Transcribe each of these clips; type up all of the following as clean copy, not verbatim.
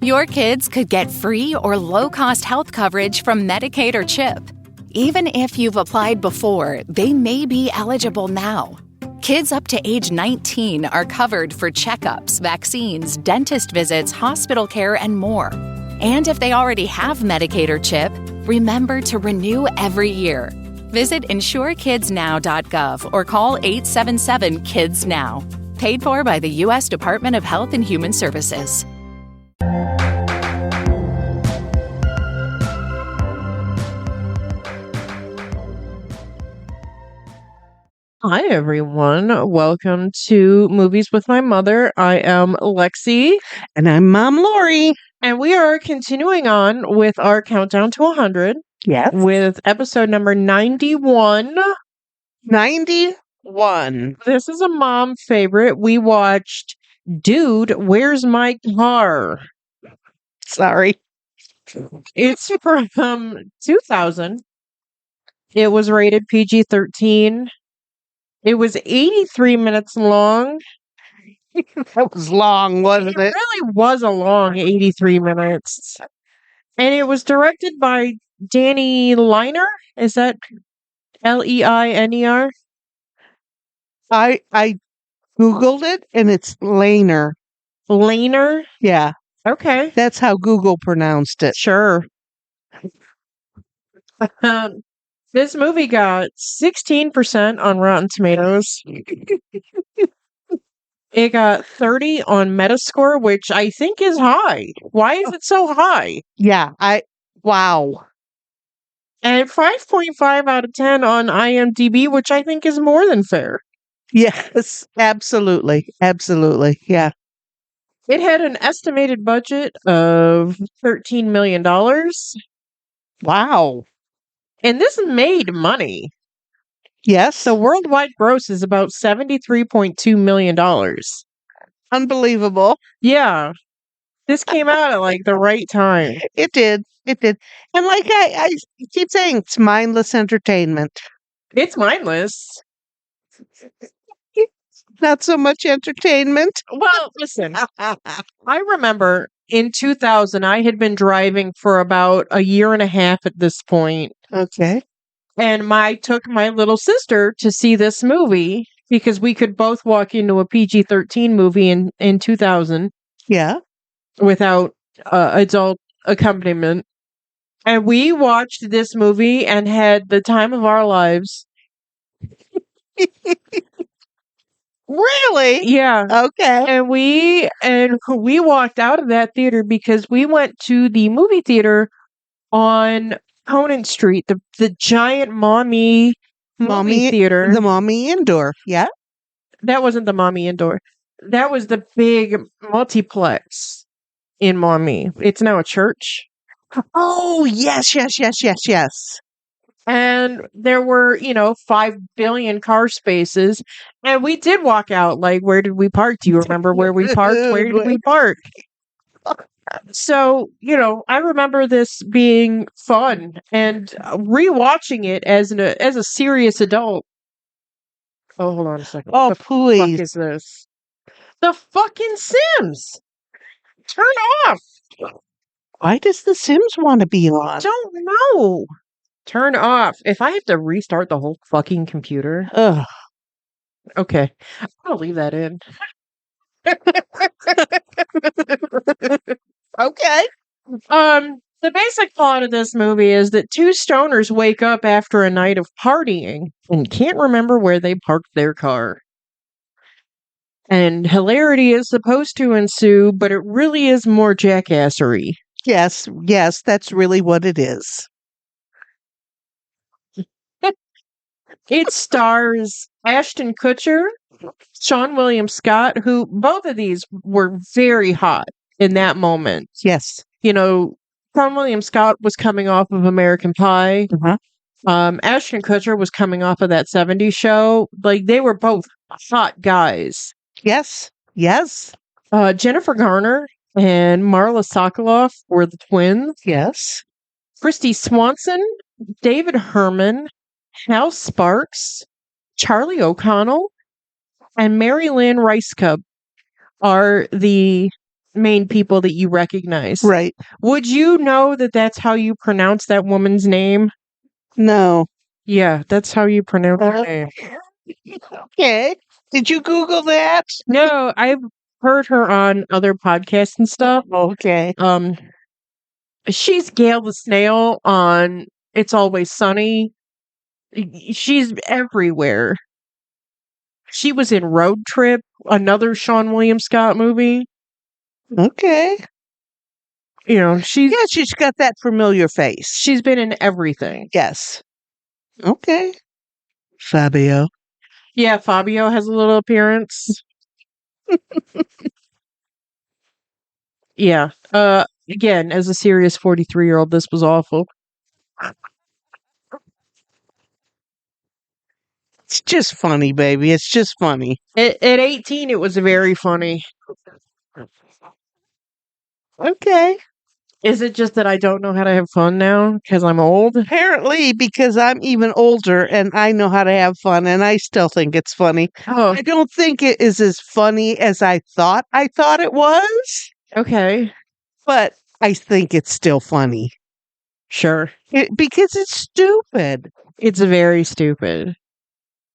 Your kids could get free or low-cost health coverage from Medicaid or CHIP. Even if you've applied before, they may be eligible now. Kids up to age 19 are covered for checkups, vaccines, dentist visits, hospital care, and more. And if they already have Medicaid or CHIP, remember to renew every year. Visit insurekidsnow.gov or call 877-KIDS-NOW. Paid for by the U.S. Department of Health and Human Services. Hi, everyone. Welcome to Movies with My Mother. I am Lexi. And I'm Mom Lori. And we are continuing on with our countdown to 100. Yes. With episode number 91. 91. This is a mom favorite. We watched Dude, Where's My Car? Sorry. It's from 2000. It was rated PG-13. It was 83 minutes long. That was long, wasn't it? It really was a long 83 minutes. And it was directed by Danny Leiner. Is that Leiner? I Googled it and it's Laner. Leiner? Yeah. Okay. That's how Google pronounced it. Sure. This movie got 16% on Rotten Tomatoes. It got 30 on Metascore, which I think is high. Why is it so high? Yeah. Wow. And 5.5 out of 10 on IMDb, which I think is more than fair. Yes. Absolutely. Absolutely. Yeah. It had an estimated budget of $13 million. Wow. And this made money. Yes. The worldwide gross is about $73.2 million. Unbelievable. Yeah. This came out at like the right time. It did. It did. And like I keep saying, it's mindless entertainment. It's mindless. Not so much entertainment. Well, listen, I remember in 2000, I had been driving for about a year and a half at this point. Okay. And I took my little sister to see this movie because we could both walk into a PG-13 movie in 2000. Yeah. Without adult accompaniment. And we watched this movie and had the time of our lives. Really? Yeah. Okay. And we walked out of that theater because we went to the movie theater on Conant Street, the giant Mommy theater. The Mommy Indoor. Yeah. That wasn't the Mommy Indoor. That was the big multiplex in Mommy. It's now a church. Oh, yes. And there were, 5 billion car spaces. And we did walk out. Like, where did we park? Do you remember where we parked? Where did we park? So, I remember this being fun and rewatching it as a serious adult. Oh, hold on a second. Oh, what the please. fuck is this? The fucking Sims! Turn off! Why does The Sims want to be on? Don't know. Turn off. If I have to restart the whole fucking computer. Ugh. Okay. I'll leave that in. Okay. The basic plot of this movie is that two stoners wake up after a night of partying and can't remember where they parked their car. And hilarity is supposed to ensue, but it really is more jackassery. Yes, that's really what it is. It stars Ashton Kutcher, Sean William Scott, who both of these were very hot in that moment. Yes. Sean William Scott was coming off of American Pie. Uh-huh. Ashton Kutcher was coming off of that 70s show. Like, they were both hot guys. Yes. Jennifer Garner and Marla Sokoloff were the twins. Yes. Christy Swanson, David Herman, Hal Sparks, Charlie O'Connell, and Mary Lynn Ricecub are the main people that you recognize. Right. Would you know that that's how you pronounce that woman's name? No. Yeah, that's how you pronounce her Uh, name. Okay. Did you Google that? No, I've heard her on other podcasts and stuff. Okay. She's Gail the Snail on It's Always Sunny. She's everywhere. She was in Road Trip, another Sean William Scott movie. Okay. You know, she's Yeah, she's got that familiar face. she's been in everything. Yes. Okay. Fabio. Yeah, Fabio has a little appearance. Yeah. Again, as a serious 43-year-old, this was awful. It's just funny, baby. It's just funny. At 18, it was very funny. Okay. Is it just that I don't know how to have fun now because I'm old? Apparently, because I'm even older and I know how to have fun and I still think it's funny. Oh, I don't think it is as funny as I thought it was, okay. but I think it's still funny. Sure. Because it's stupid. It's very stupid.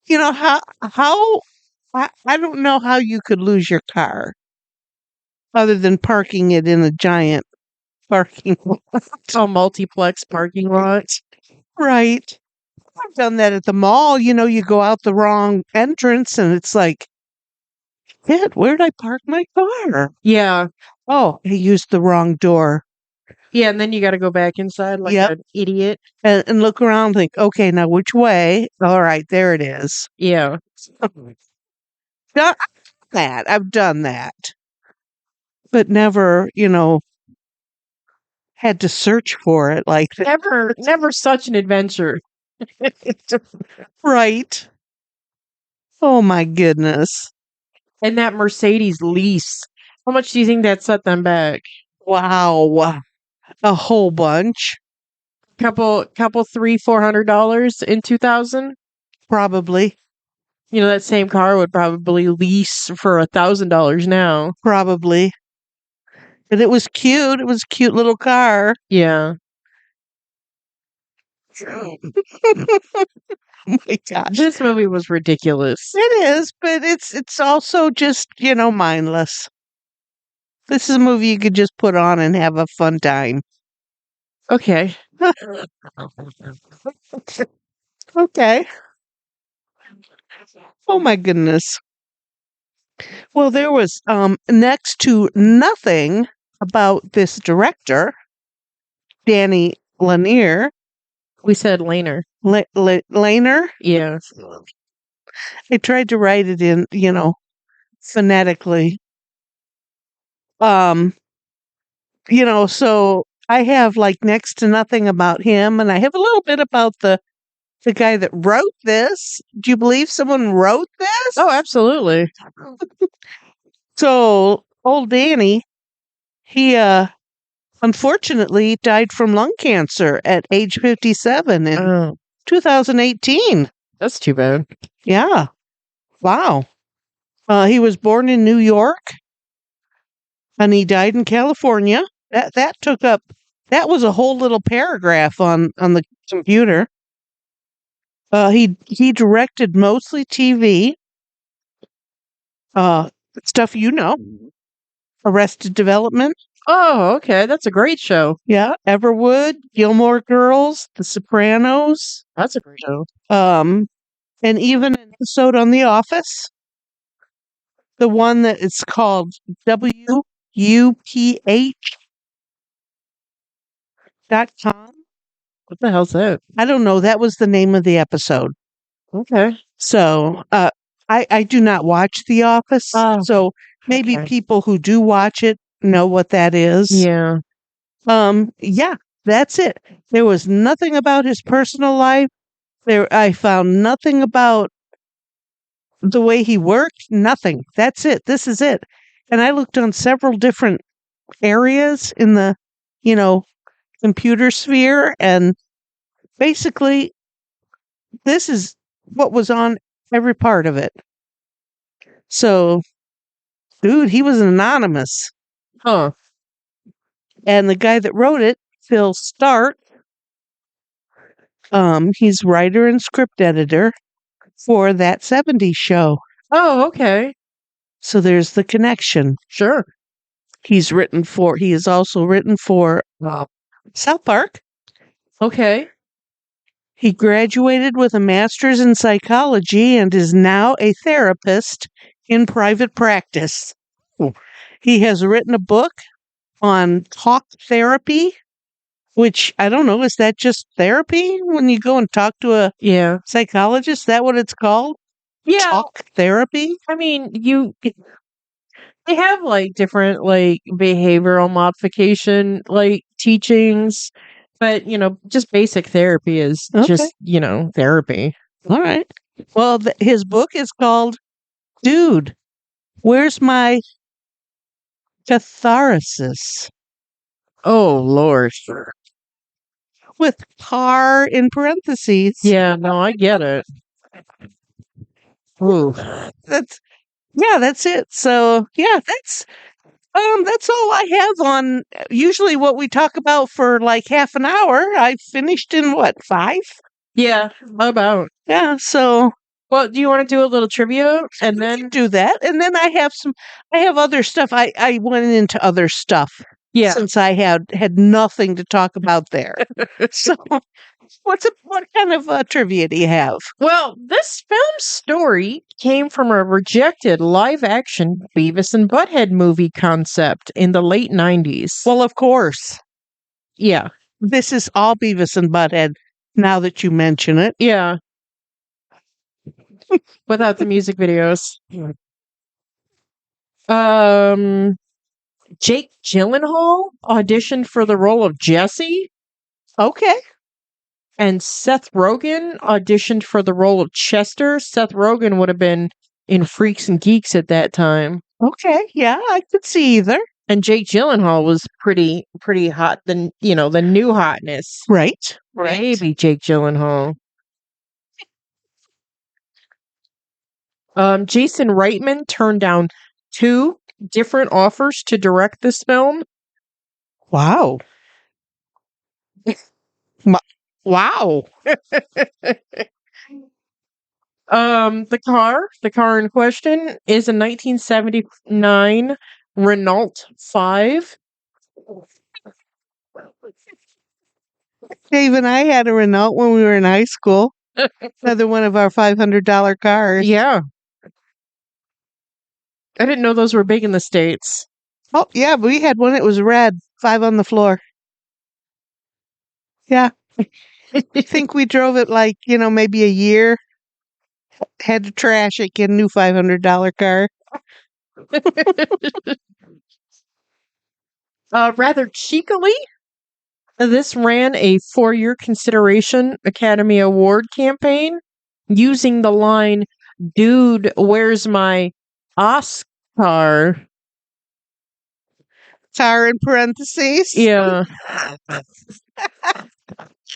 You know, I don't know how you could lose your car other than parking it in a giant parking lot. A multiplex parking lot. Right. I've done that at the mall. You know, you go out the wrong entrance and it's like, shit, where'd I park my car? Yeah. Oh, I used the wrong door. Yeah, and then you got to go back inside like Yep. an idiot. And look around and think, okay, now which way? All right, there it is. Yeah. I've done that. But never, had to search for it like that. Never such an adventure. Right. Oh my goodness. And that Mercedes lease. How much do you think that set them back? Wow. A whole bunch. Couple $300-$400 in 2000. Probably. You know, that same car would probably lease for $1,000 now. Probably. And it was cute. It was a cute little car. Yeah. Oh my gosh. This movie was ridiculous. It is, but it's also just, mindless. This is a movie you could just put on and have a fun time. Okay. Okay. Oh my goodness. Well, there was next to nothing about this director, Danny Lanier. We said Laner. Lanier. Yeah. I tried to write it in, phonetically. So I have like next to nothing about him, and I have a little bit about the guy that wrote this. Do you believe someone wrote this? Oh, absolutely. So old Danny, he unfortunately died from lung cancer at age 57 in 2018. That's too bad. Yeah. Wow. He was born in New York and he died in California. That was a whole little paragraph on the computer. He directed mostly TV. Stuff Arrested Development. Oh, okay. That's a great show. Yeah, Everwood, Gilmore Girls, The Sopranos. That's a great show. And even an episode on The Office. The one that is called WUPH.com. What the hell's that? I don't know. That was the name of the episode. Okay. So, I do not watch The Office. So maybe people who do watch it know what that is. Yeah. Yeah, that's it. There was nothing about his personal life. I found nothing about the way he worked. Nothing. That's it. This is it. And I looked on several different areas in the, computer sphere, and basically this is what was on every part of it. So, dude, he was anonymous. Huh. And the guy that wrote it, Phil Stark, he's writer and script editor for That 70s Show. Oh, okay. So there's the connection. Sure. He has also written for South Park. Okay. He graduated with a master's in psychology and is now a therapist in private practice. He has written a book on talk therapy, which I don't know, is that just therapy when you go and talk to a Yeah. psychologist? Is that what it's called? Yeah. Talk therapy? I mean, they have like different like behavioral modification like teachings, but just basic therapy is Okay. just, therapy. All right. Well, his book is called Dude, Where's My Catharsis? Oh, Lord. With car in parentheses. Yeah, no, I get it. Ooh. That's it. So that's all I have on usually what we talk about for like half an hour. I finished in what, 5? Yeah, how about? Yeah, so Well, do you want to do a little trivia and we then can do that. And then I have other stuff. I went into other stuff since I had nothing to talk about there. So what kind of trivia do you have? Well, this film's story came from a rejected live-action Beavis and Butthead movie concept in the late 90s. Well, of course. Yeah. This is all Beavis and Butthead, now that you mention it. Yeah. Without the music videos. Jake Gyllenhaal auditioned for the role of Jesse. Okay. And Seth Rogen auditioned for the role of Chester. Seth Rogen would have been in Freaks and Geeks at that time. Okay, yeah, I could see either. And Jake Gyllenhaal was pretty hot, the new hotness. Right. Maybe Jake Gyllenhaal. Jason Reitman turned down 2 different offers to direct this film. Wow. Wow. The car in question is a 1979 Renault 5. Dave and I had a Renault when we were in high school. Another one of our $500 cars. Yeah. I didn't know those were big in the States. Oh, yeah, we had one that was red, 5 on the floor. Yeah. I think we drove it like, maybe a year. Had to trash it, get a new $500 car. Rather cheekily, this ran a 4-year consideration Academy Award campaign using the line, "Dude, where's my Oscar?" Tar in parentheses. Yeah.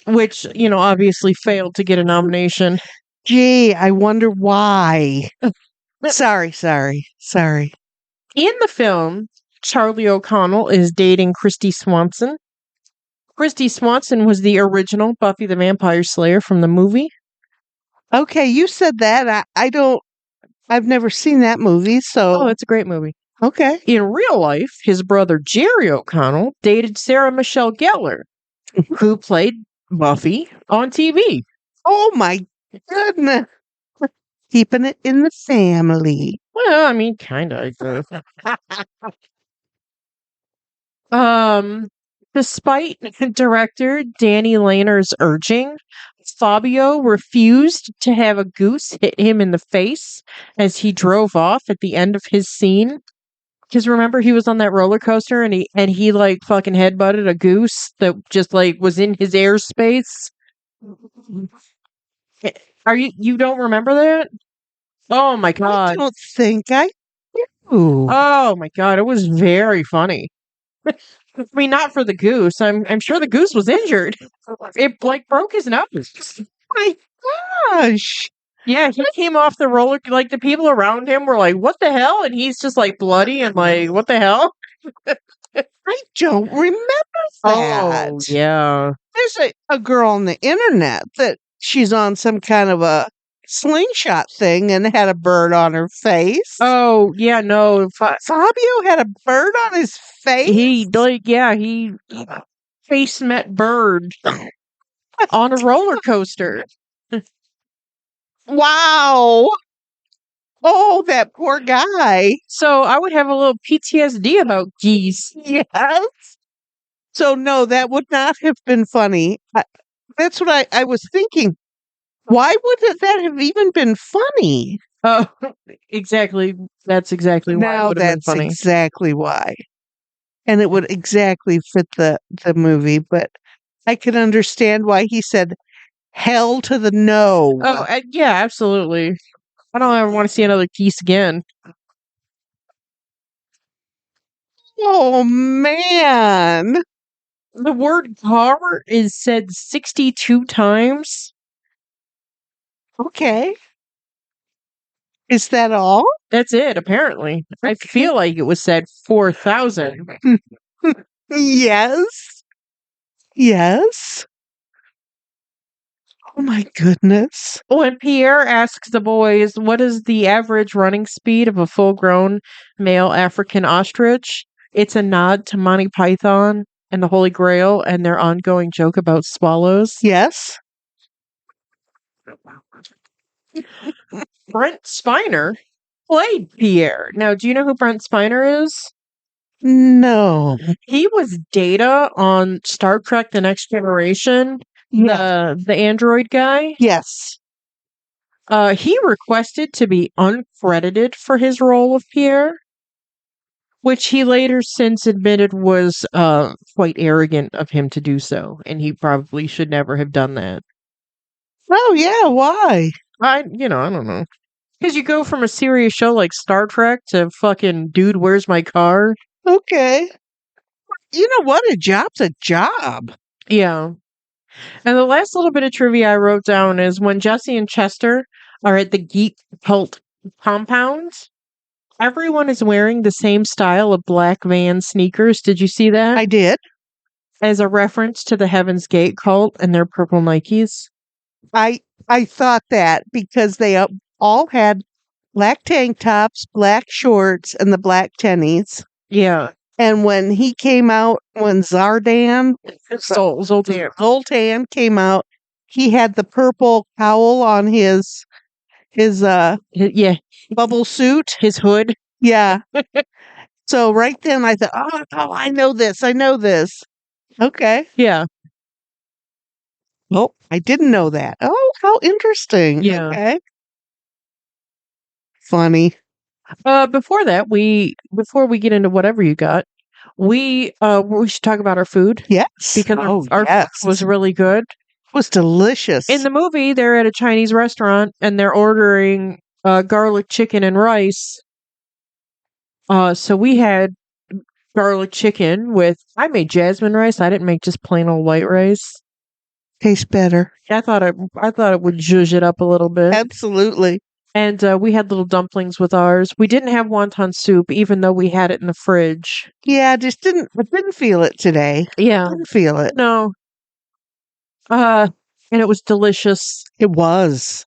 Which, obviously failed to get a nomination. Gee, I wonder why. Sorry. In the film, Charlie O'Connell is dating Christy Swanson. Christy Swanson was the original Buffy the Vampire Slayer from the movie. Okay, you said that. I've never seen that movie, so. Oh, it's a great movie. Okay. In real life, his brother Jerry O'Connell dated Sarah Michelle Gellar, who played Buffy on TV. Oh my goodness. Keeping it in the family. Well, I mean, kind of. Despite director Danny Lehner's urging, Fabio refused to have a goose hit him in the face as he drove off at the end of his scene. Because remember, he was on that roller coaster and he like fucking headbutted a goose that just like was in his airspace. You don't remember that? Oh my god! I don't think I do. Oh my god! It was very funny. I mean, not for the goose. I'm sure the goose was injured. It like broke his nose. My gosh! Yeah, he came off the roller. Like the people around him were like, "What the hell?" And he's just like bloody and like, "What the hell?" I don't remember that. Oh, yeah. There's a girl on the internet that she's on some kind of a slingshot thing and had a bird on her face. Oh, yeah, no. Fabio had a bird on his face? He face met bird on a roller coaster. Wow. Oh, that poor guy. So I would have a little PTSD about geese. Yes. So, no, that would not have been funny. That's what I was thinking. Why would that have even been funny? Oh, exactly. That's exactly why it Now would have been that's funny. exactly why. And it would exactly fit the movie, but I could understand why he said hell to the no. Oh, yeah, absolutely. I don't ever want to see another geese again. Oh man. The word car is said 62 times. Okay. Is that all? That's it, apparently. I feel like it was said 4,000. Yes. Yes. Oh my goodness. When Pierre asks the boys, what is the average running speed of a full grown male African ostrich? It's a nod to Monty Python and the Holy Grail and their ongoing joke about swallows. Yes. Brent Spiner played Pierre. Now, do you know who Brent Spiner is? No. He was Data on Star Trek The Next Generation, Yeah. the android guy. Yes. He requested to be uncredited for his role of Pierre, which he later since admitted was quite arrogant of him to do so, and he probably should never have done that. Oh yeah, why? I don't know. Because you go from a serious show like Star Trek to fucking Dude, Where's My Car? Okay. You know what? A job's a job. Yeah. And the last little bit of trivia I wrote down is when Jesse and Chester are at the Geek Cult compound, everyone is wearing the same style of black Van sneakers. Did you see that? I did. As a reference to the Heaven's Gate cult and their purple Nikes. I thought that because they all had black tank tops, black shorts, and the black tennies. Yeah. And when he came out, when Zoltan came out, he had the purple cowl on his Yeah, bubble suit. his hood. Yeah. So right then I thought, oh, I know this. I know this. Okay. Yeah. Well, I didn't know that. Oh, how interesting. Yeah. Okay. Funny. Before before we get into whatever you got, we should talk about our food Yes. because our yes. food was really good. It was delicious. In the movie, they're at a Chinese restaurant and they're ordering garlic chicken and rice. So we had garlic chicken with. I made jasmine rice. I didn't make just plain old white rice. Tastes better. I thought it would zhuzh it up a little bit. Absolutely. And we had little dumplings with ours. We didn't have wonton soup, even though we had it in the fridge. Yeah, I didn't feel it today. Yeah. Didn't feel it. No. And it was delicious. It was.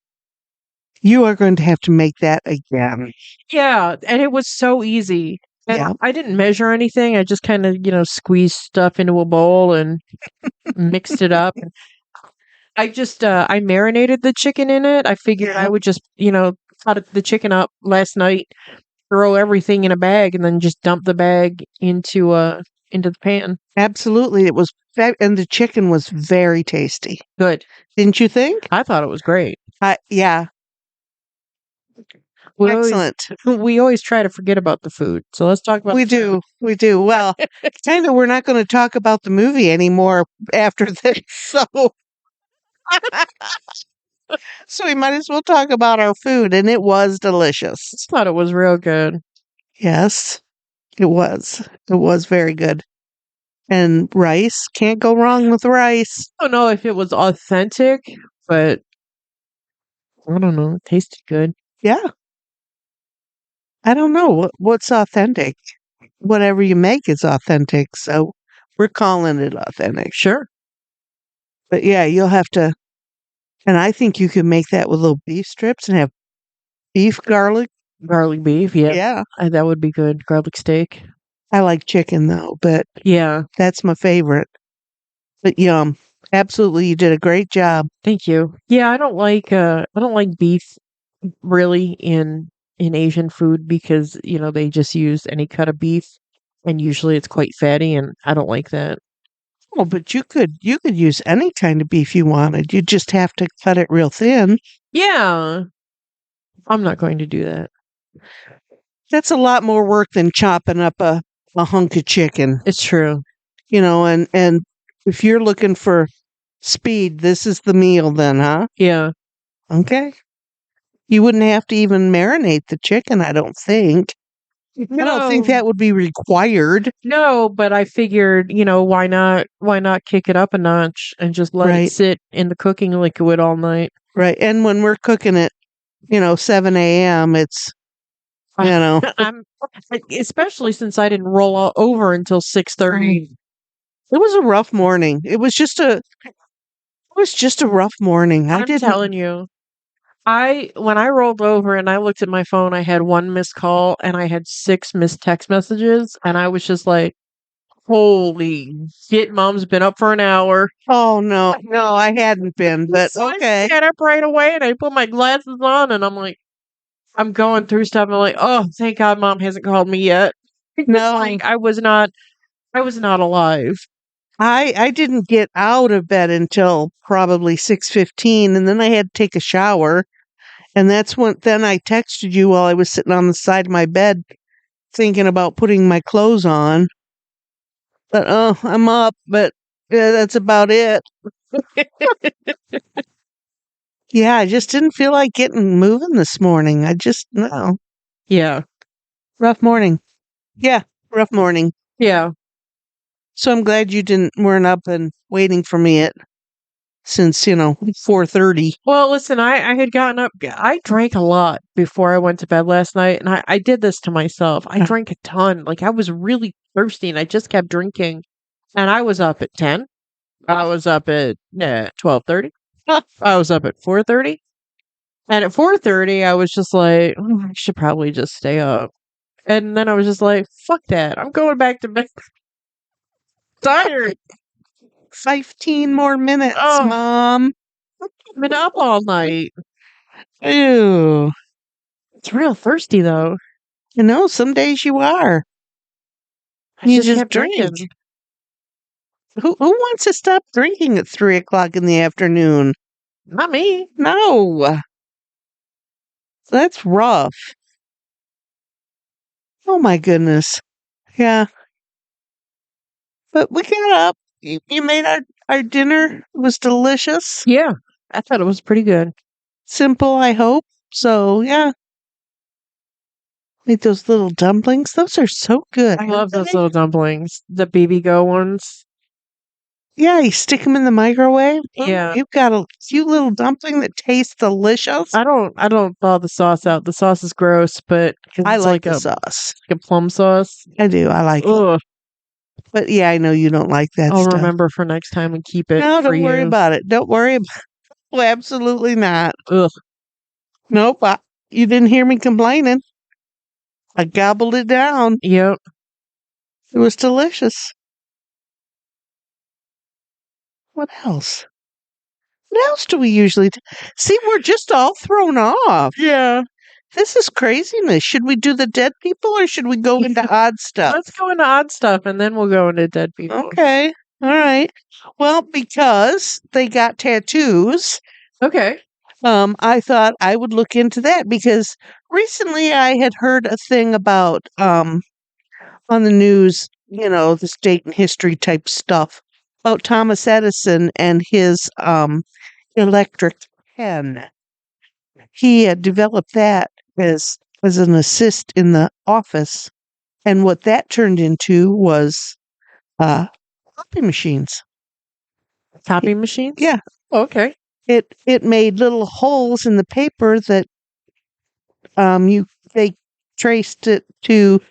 You are going to have to make that again. Yeah, and it was so easy. And Yeah. I didn't measure anything. I just kind of, squeezed stuff into a bowl and mixed it up. I just I marinated the chicken in it. I figured I would just, cut the chicken up last night, throw everything in a bag, and then just dump the bag into the pan. Absolutely. It was and the chicken was very tasty. Good. Didn't you think? I thought it was great. Yeah. Excellent. We always try to forget about the food. So let's talk about We do. We do. Well, kind of we're not going to talk about the movie anymore after this. So we might as well talk about our food, and it was delicious. I thought it was real good. Yes, it was. It was very good. And rice, can't go wrong with rice. I don't know if it was authentic, but I don't know. It tasted good. Yeah. I don't know what's authentic. whatever you make is authentic. So we're calling it authentic. Sure. But yeah, you'll have to, and I think you can make that with little beef strips and have beef garlic. Garlic beef. Yeah. Yeah. That would be good. Garlic steak. I like chicken though, but Yeah. that's my favorite. But yum. Absolutely, you did a great job. Thank you. Yeah, I don't like beef really in Asian food because, they just use any cut of beef and usually it's quite fatty and I don't like that. Oh, but you could use any kind of beef you wanted. You just have to cut it real thin. Yeah. I'm not going to do that. That's a lot more work than chopping up a hunk of chicken. It's true. And if you're looking for speed, this is the meal then, huh? Yeah. Okay. You wouldn't have to even marinate the chicken, I don't think. I don't think that would be required. No, but I figured, why not kick it up a notch and just let Right. it sit in the cooking liquid all night. Right. And when we're cooking it, 7 a.m., it's, I'm especially since I didn't roll over until 6:30. it was a rough morning. It was just a rough morning. I'm telling you. When I rolled over and I looked at my phone, I had 1 missed call and I had 6 missed text messages and I was just like, holy shit, Mom's been up for an hour. Oh no, I hadn't been, but So okay. I got up right away and I put my glasses on and I'm like, I'm going through stuff. I'm like, oh, thank God Mom hasn't called me yet. No, Like I was not alive. I didn't get out of bed until probably 6:15, and then I had to take a shower, and that's when then I texted you while I was sitting on the side of my bed thinking about putting my clothes on. But I'm up, but yeah, that's about it. Yeah, I just didn't feel like getting moving this morning. No. Yeah. Rough morning. Yeah, rough morning. Yeah. So I'm glad you weren't up and waiting for me since 4:30. Well, listen, I had gotten up. I drank a lot before I went to bed last night, and I did this to myself. I drank a ton. Like I was really thirsty, and I just kept drinking. And I was up at 10. I was up at 12:30. I was up at 4:30. And at 4:30, I was just like, I should probably just stay up. And then I was just like, fuck that. I'm going back to bed. Tired. 15 more minutes, Oh. Mom. I've been up all night. Ew. It's real thirsty though. Some days you are. I You just just kept drink. drinking. Who wants to stop drinking at 3 o'clock in the afternoon? Not me. No. That's rough. Oh my goodness. Yeah. But we got up. You made our dinner. It was delicious. Yeah. I thought it was pretty good. Simple, I hope. So, yeah. Made those little dumplings. Those are so good. I love those little dumplings. The BB Go ones. Yeah, you stick them in the microwave. Yeah. You've got a cute little dumpling that tastes delicious. I don't thaw the sauce out. The sauce is gross, but 'cause I it's like the a, sauce. like a plum sauce. I do. I like it. Ugh. But yeah, I know you don't like that I'll stuff. remember for next time and keep it. No, for don't worry you. about it. Don't worry about it. Oh, absolutely not. Ugh. Nope. You didn't hear me complaining. I gobbled it down. Yep. It was delicious. What else? What else do we usually do? See, we're just all thrown off. Yeah. This is craziness. Should we do the dead people or should we go into odd stuff? Let's go into odd stuff and then we'll go into dead people. Okay. All right. Well, because they got tattoos, Okay. I thought I would look into that because recently I had heard a thing about on the news, the state and history type stuff about Thomas Edison and his electric pen. He had developed that as an assist in the office, and what that turned into was copy machines. Copy machines? Yeah. Okay. It made little holes in the paper that they traced it to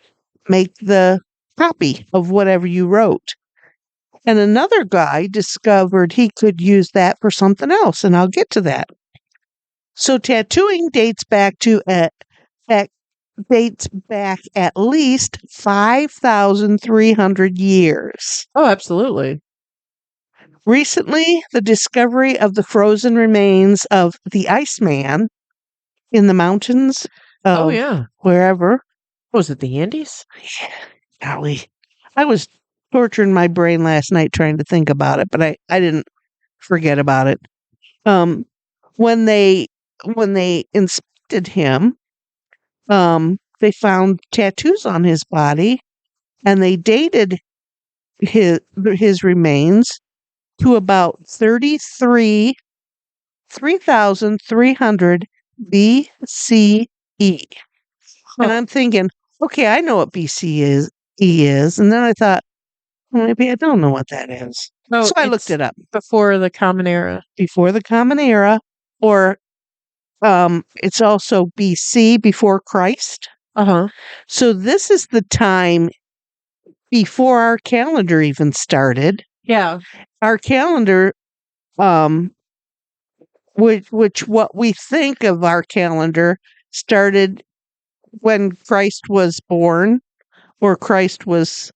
make the copy of whatever you wrote. And another guy discovered he could use that for something else, and I'll get to that. So tattooing dates back at least 5,300 years. Oh, absolutely. Recently, the discovery of the frozen remains of the Iceman in the mountains Oh, of yeah. wherever. Was it the Andes? Golly, I was torturing my brain last night trying to think about it, but I didn't forget about it. When they inspected him, they found tattoos on his body, and they dated his remains to about 3,300 BCE. And I'm thinking, okay, I know what BCE is. And then I thought, well, maybe I don't know what that is. Oh, So I looked it up. Before the Common Era. Before the Common Era, or it's also BC, before Christ. Uh-huh. So this is the time before our calendar even started. Yeah. Our calendar, which what we think of our calendar started when Christ was born, or Christ was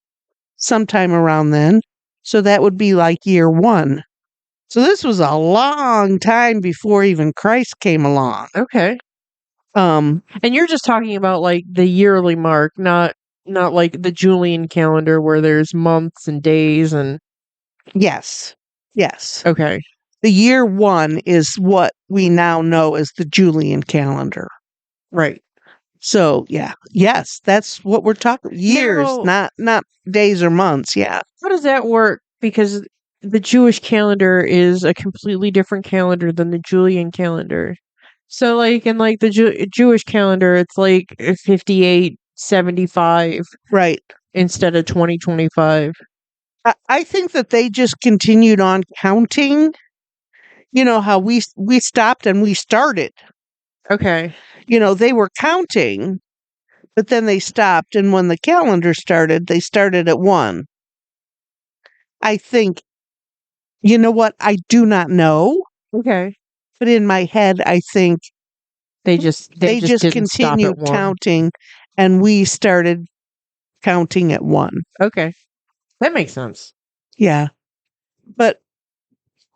sometime around then. So that would be like year 1. So this was a long time before even Christ came along. Okay. And you're just talking about like the yearly mark, not like the Julian calendar where there's months and days and yes. Okay. The year 1 is what we now know as the Julian calendar. Right. So yeah. Yes, that's what we're talking. Years, Now, not days or months. Yeah. how does that work? Because the Jewish calendar is a completely different calendar than the Julian calendar. So like in like the Jewish calendar, it's like 5875 Right. instead of 2025. I think that they just continued on counting. You know how we stopped and we started. Okay. You know, they were counting, but then they stopped, and when the calendar started, they started at 1. I think, you know what? I do not know, Okay. but in my head, I think They just didn't stop continued at 1. counting, and we started counting at 1. Okay. That makes sense. Yeah. But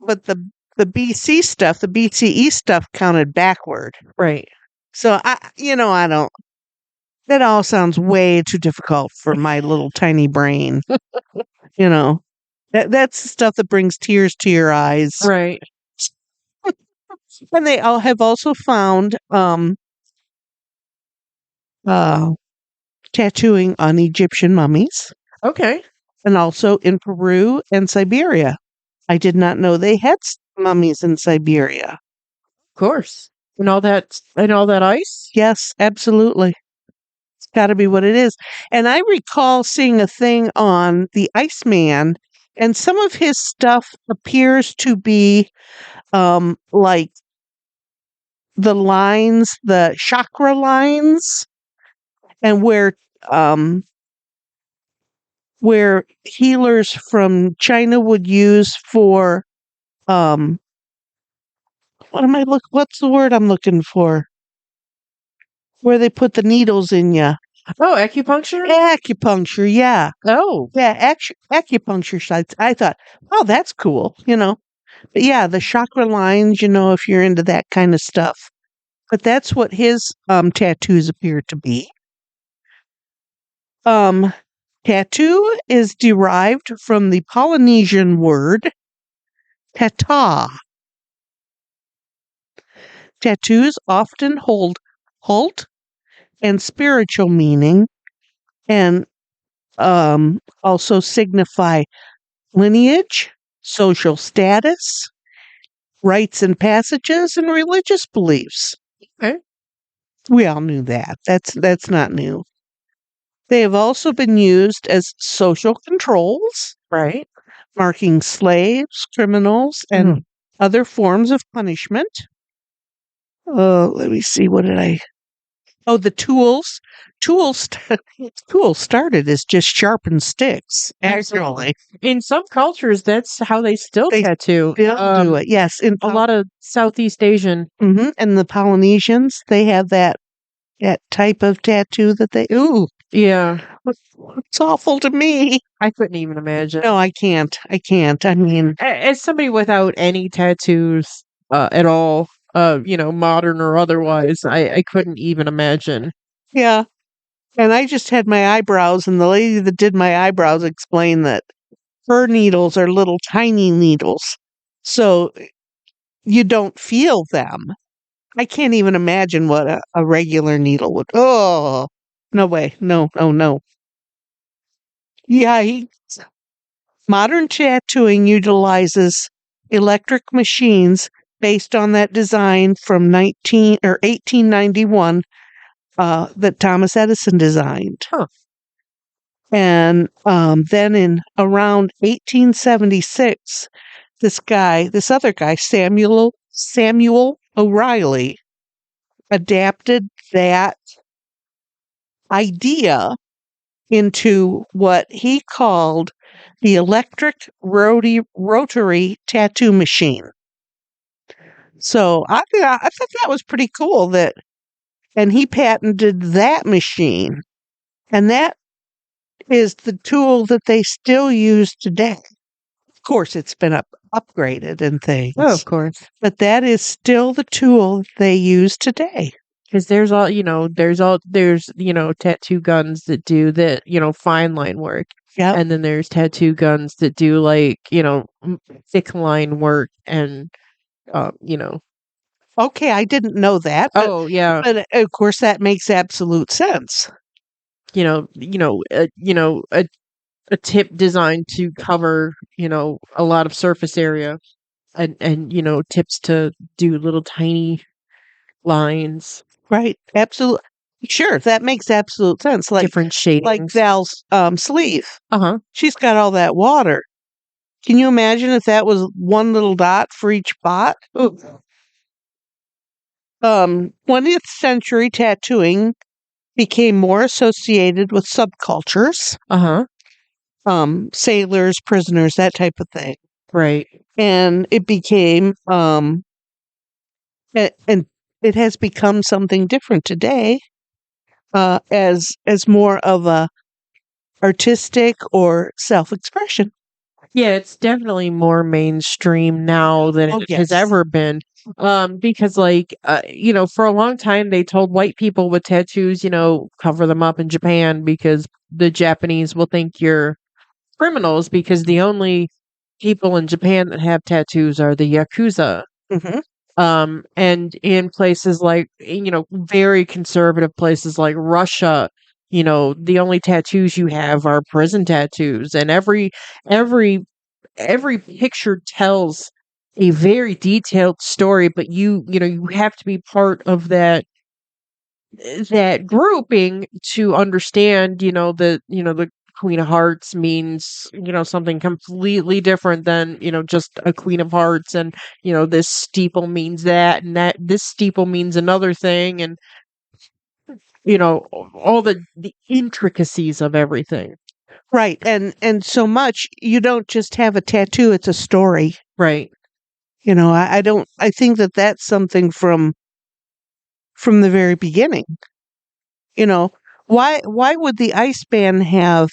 the BC stuff, the BCE stuff counted backward. Right. So I don't. That all sounds way too difficult for my little tiny brain. That's the stuff that brings tears to your eyes. Right. And they all have also found tattooing on Egyptian mummies, Okay. and also in Peru and Siberia. I did not know they had mummies in Siberia. Of course. And all that ice? Yes, absolutely. It's got to be what it is. And I recall seeing a thing on the Iceman, and some of his stuff appears to be like the lines, the chakra lines, and where healers from China would use for what's the word I'm looking for? Where they put the needles in you. Oh, acupuncture? Acupuncture, yeah. Oh. Yeah, acupuncture sites. I thought, oh, that's cool, But yeah, the chakra lines, if you're into that kind of stuff. But that's what his tattoos appear to be. Tattoo is derived from the Polynesian word tata. Tattoos often hold cult and spiritual meaning, and also signify lineage, social status, rites and passages, and religious beliefs. Okay. We all knew that. That's not new. They have also been used as social controls, Right. marking slaves, criminals, and other forms of punishment. Let me see. What did I Oh, the tools. Tools. Tools started as just sharpened sticks. Actually, In some cultures, that's how they still they tattoo. still do it. Yes, in A lot of Southeast Asian. And the Polynesians, they have that type of tattoo that they. Ooh, Yeah, it's awful to me. I couldn't even imagine. No, I can't. I can't. I mean, As somebody without any tattoos at all, modern or otherwise, I couldn't even imagine. yeah. And I just had my eyebrows, and the lady that did my eyebrows explained that her needles are little tiny needles. So you don't feel them. I can't even imagine what a regular needle would. Oh, no way. No, no, no. Yeah, modern tattooing utilizes electric machines based on that design from 1891 that Thomas Edison designed. Huh. And then in around 1876, this other guy, Samuel O'Reilly, adapted that idea into what he called the electric rotary tattoo machine. So I thought that was pretty cool and he patented that machine, and that is the tool that they still use today. Of course, it's been upgraded and things. Oh, of course. But that is still the tool they use today. Because there's tattoo guns that do that, fine line work. Yeah. And then there's tattoo guns that do thick line work and, Okay, I didn't know that. Oh, yeah. But of course, that makes absolute sense. A tip designed to cover, a lot of surface area and tips to do little tiny lines. Right. Absolutely. Sure, that makes absolute sense. Like Different shadings. Like Val's sleeve. Uh-huh. She's got all that water. Can you imagine if that was one little dot for each spot? 20th century tattooing became more associated with subcultures. Uh-huh. Sailors, prisoners, that type of thing. Right. And it became and it has become something different today, as more of a artistic or self-expression. Yeah, it's definitely more mainstream now than it has ever been. Because for a long time they told white people with tattoos, cover them up in Japan because the Japanese will think you're criminals, because the only people in Japan that have tattoos are the Yakuza. Mm-hmm. And in places like, very conservative places like Russia, the only tattoos you have are prison tattoos, and every picture tells a very detailed story, but you have to be part of that grouping to understand, the Queen of Hearts means, something completely different than, just a Queen of Hearts, and, this steeple means that, and that this steeple means another thing, and, all the intricacies of everything. Right. And so much, you don't just have a tattoo, it's a story. Right. I think that that's something from the very beginning. Why would the Iceman have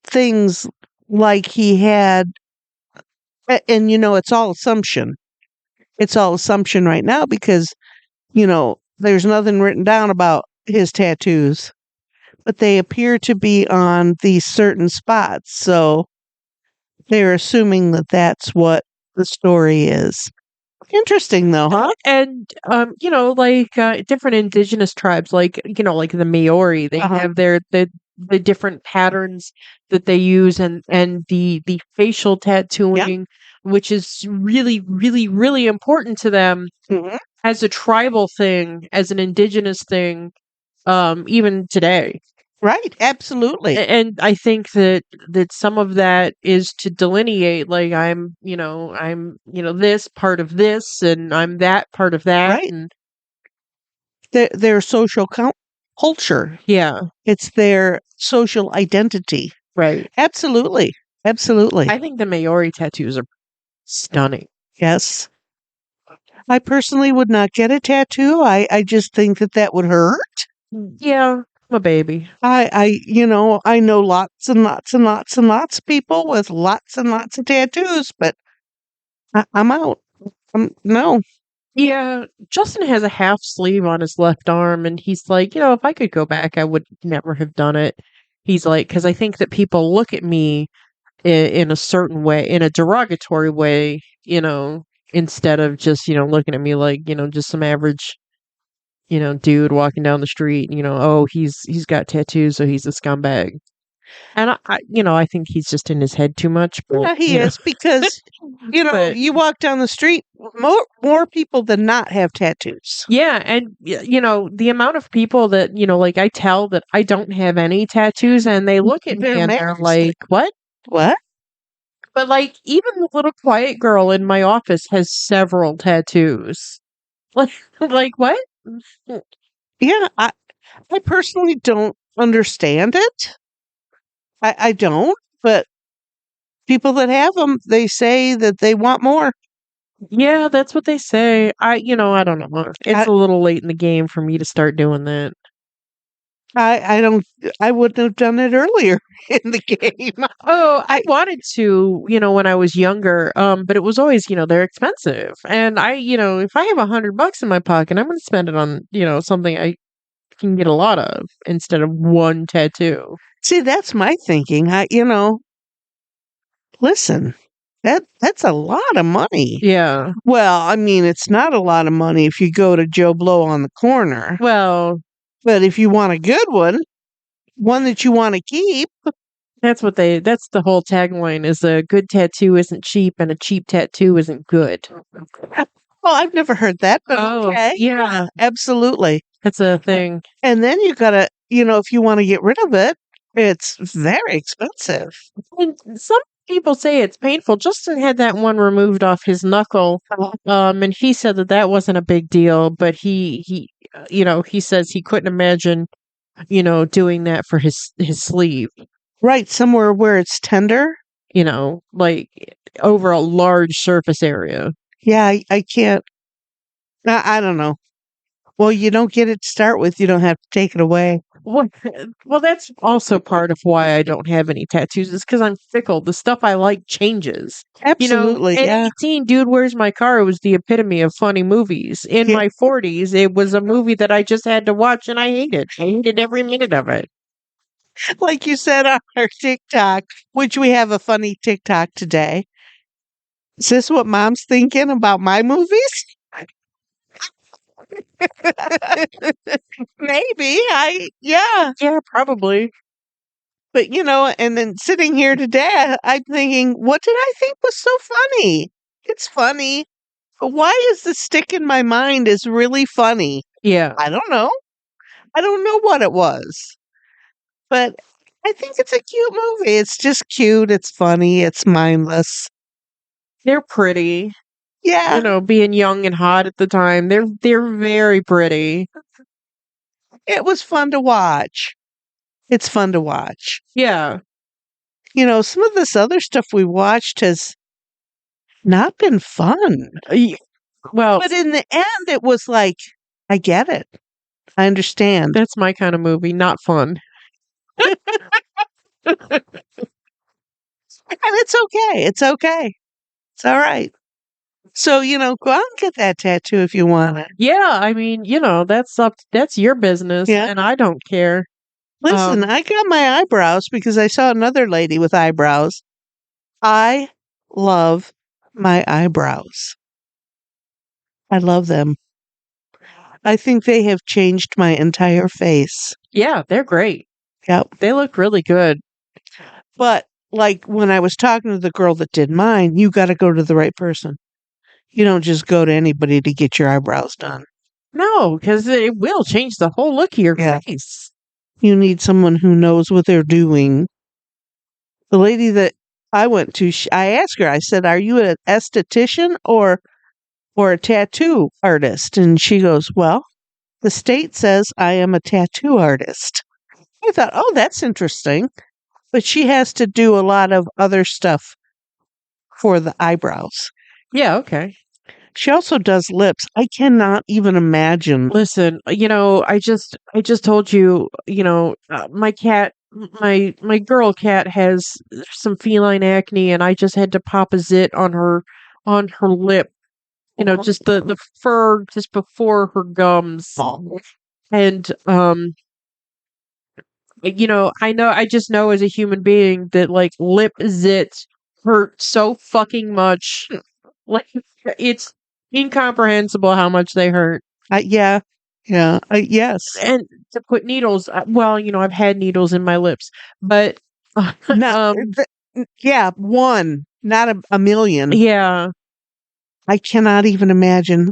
things like he had, and it's all assumption. It's all assumption right now because, there's nothing written down about his tattoos, but they appear to be on these certain spots. So they're assuming that that's what the story is. Interesting though, huh? And different indigenous tribes, like the Maori, they have the different patterns that they use, and the facial tattooing, which is really, really, really important to them as a tribal thing, as an indigenous thing, even today. Right, absolutely. And I think that some of that is to delineate, like, I'm this part of this, and I'm that part of that. Right. And their social culture. Yeah, It's their social identity. right. Absolutely. Absolutely. I think the Maori tattoos are stunning. Yes. I personally would not get a tattoo. I just think that would hurt. Yeah, I'm a baby. I know lots and lots and lots and lots of people with lots and lots of tattoos, but I'm out. No. Yeah, Justin has a half sleeve on his left arm, and he's like, if I could go back, I would never have done it. He's like, because I think that people look at me in a certain way, in a derogatory way, instead of just, looking at me like, just some average, dude walking down the street, oh, he's got tattoos, so he's a scumbag. And I think he's just in his head too much. But, Yeah, he is because But- you walk down the street, more people than not have tattoos. Yeah, and the amount of people that like I tell that I don't have any tattoos, and they look at me They're and they're embarrassed. like, "What?" What? But like, even the little quiet girl in my office has several tattoos. Like what? Yeah, I personally don't understand it. I don't, but people that have them, they say that they want more. Yeah, that's what they say. I don't know. It's a little late in the game for me to start doing that. I don't. I wouldn't have done it earlier in the game. Oh, I wanted to, when I was younger, but it was always, they're expensive. And if I have $100 in my pocket, I'm going to spend it on, something I can get a lot of instead of one tattoo. See, that's my thinking. Listen, that's a lot of money. Yeah. Well, I mean, it's not a lot of money if you go to Joe Blow on the corner. Well, But if you want a good one that you want to keep, that's the whole tagline is a good tattoo isn't cheap and a cheap tattoo isn't good. well, I've never heard that, but okay. Yeah. Absolutely. That's a thing. And then you gotta, if you want to get rid of it, it's very expensive. And some people say it's painful. Justin had that one removed off his knuckle, and he said that wasn't a big deal. But he says he couldn't imagine, doing that for his sleeve. Right, somewhere where it's tender. Like over a large surface area. Yeah, I can't. I don't know. Well, you don't get it to start with. You don't have to take it away. Well, that's also part of why I don't have any tattoos is because I'm fickle. The stuff I like changes. Absolutely, At yeah. 18, Dude, Where's My Car? It was the epitome of funny movies. In my 40s, it was a movie that I just had to watch and I hated. I hated every minute of it. Like you said on our TikTok, which we have a funny TikTok today. Is this what Mom's thinking about my movies? Maybe. Yeah. Yeah, probably. But, and then sitting here today, I'm thinking, what did I think was so funny? It's funny. But why is the stick in my mind is really funny? Yeah. I don't know. I don't know what it was. But I think it's a cute movie. It's just cute. It's funny. It's mindless. They're pretty. Yeah. Being young and hot at the time. They're very pretty. It was fun to watch. It's fun to watch. Yeah. Some of this other stuff we watched has not been fun. Well, But in the end, it was like, I get it. I understand. that's my kind of movie. Not fun. And it's okay. It's okay. It's all right. So, go out and get that tattoo if you want it. Yeah, I mean, that's your business, Yeah. and I don't care. Listen, I got my eyebrows because I saw another lady with eyebrows. I love my eyebrows. I love them. I think they have changed my entire face. Yeah, they're great. Yep. They look really good. But like when I was talking to the girl that did mine, you got to go to the right person. You don't just go to anybody to get your eyebrows done. No, because it will change the whole look of your Yeah. face. You need someone who knows what they're doing. The lady that I went to, I asked her, I said, "Are you an esthetician or a tattoo artist?" And she goes, "Well, The state says I am a tattoo artist. I thought, oh, that's interesting. But she has to do a lot of other stuff for the eyebrows. Yeah, okay. She also does lips. I cannot even imagine. Listen, I just told you, my cat, my girl cat has some feline acne, and I just had to pop a zit on her lip. Just the fur just before her gums. And I just know as a human being that like lip zits hurt so fucking much. Like it's incomprehensible how much they hurt. Yeah. Yes. And to put needles, I've had needles in my lips, but No. Yeah, one, not a million. yeah. I cannot even imagine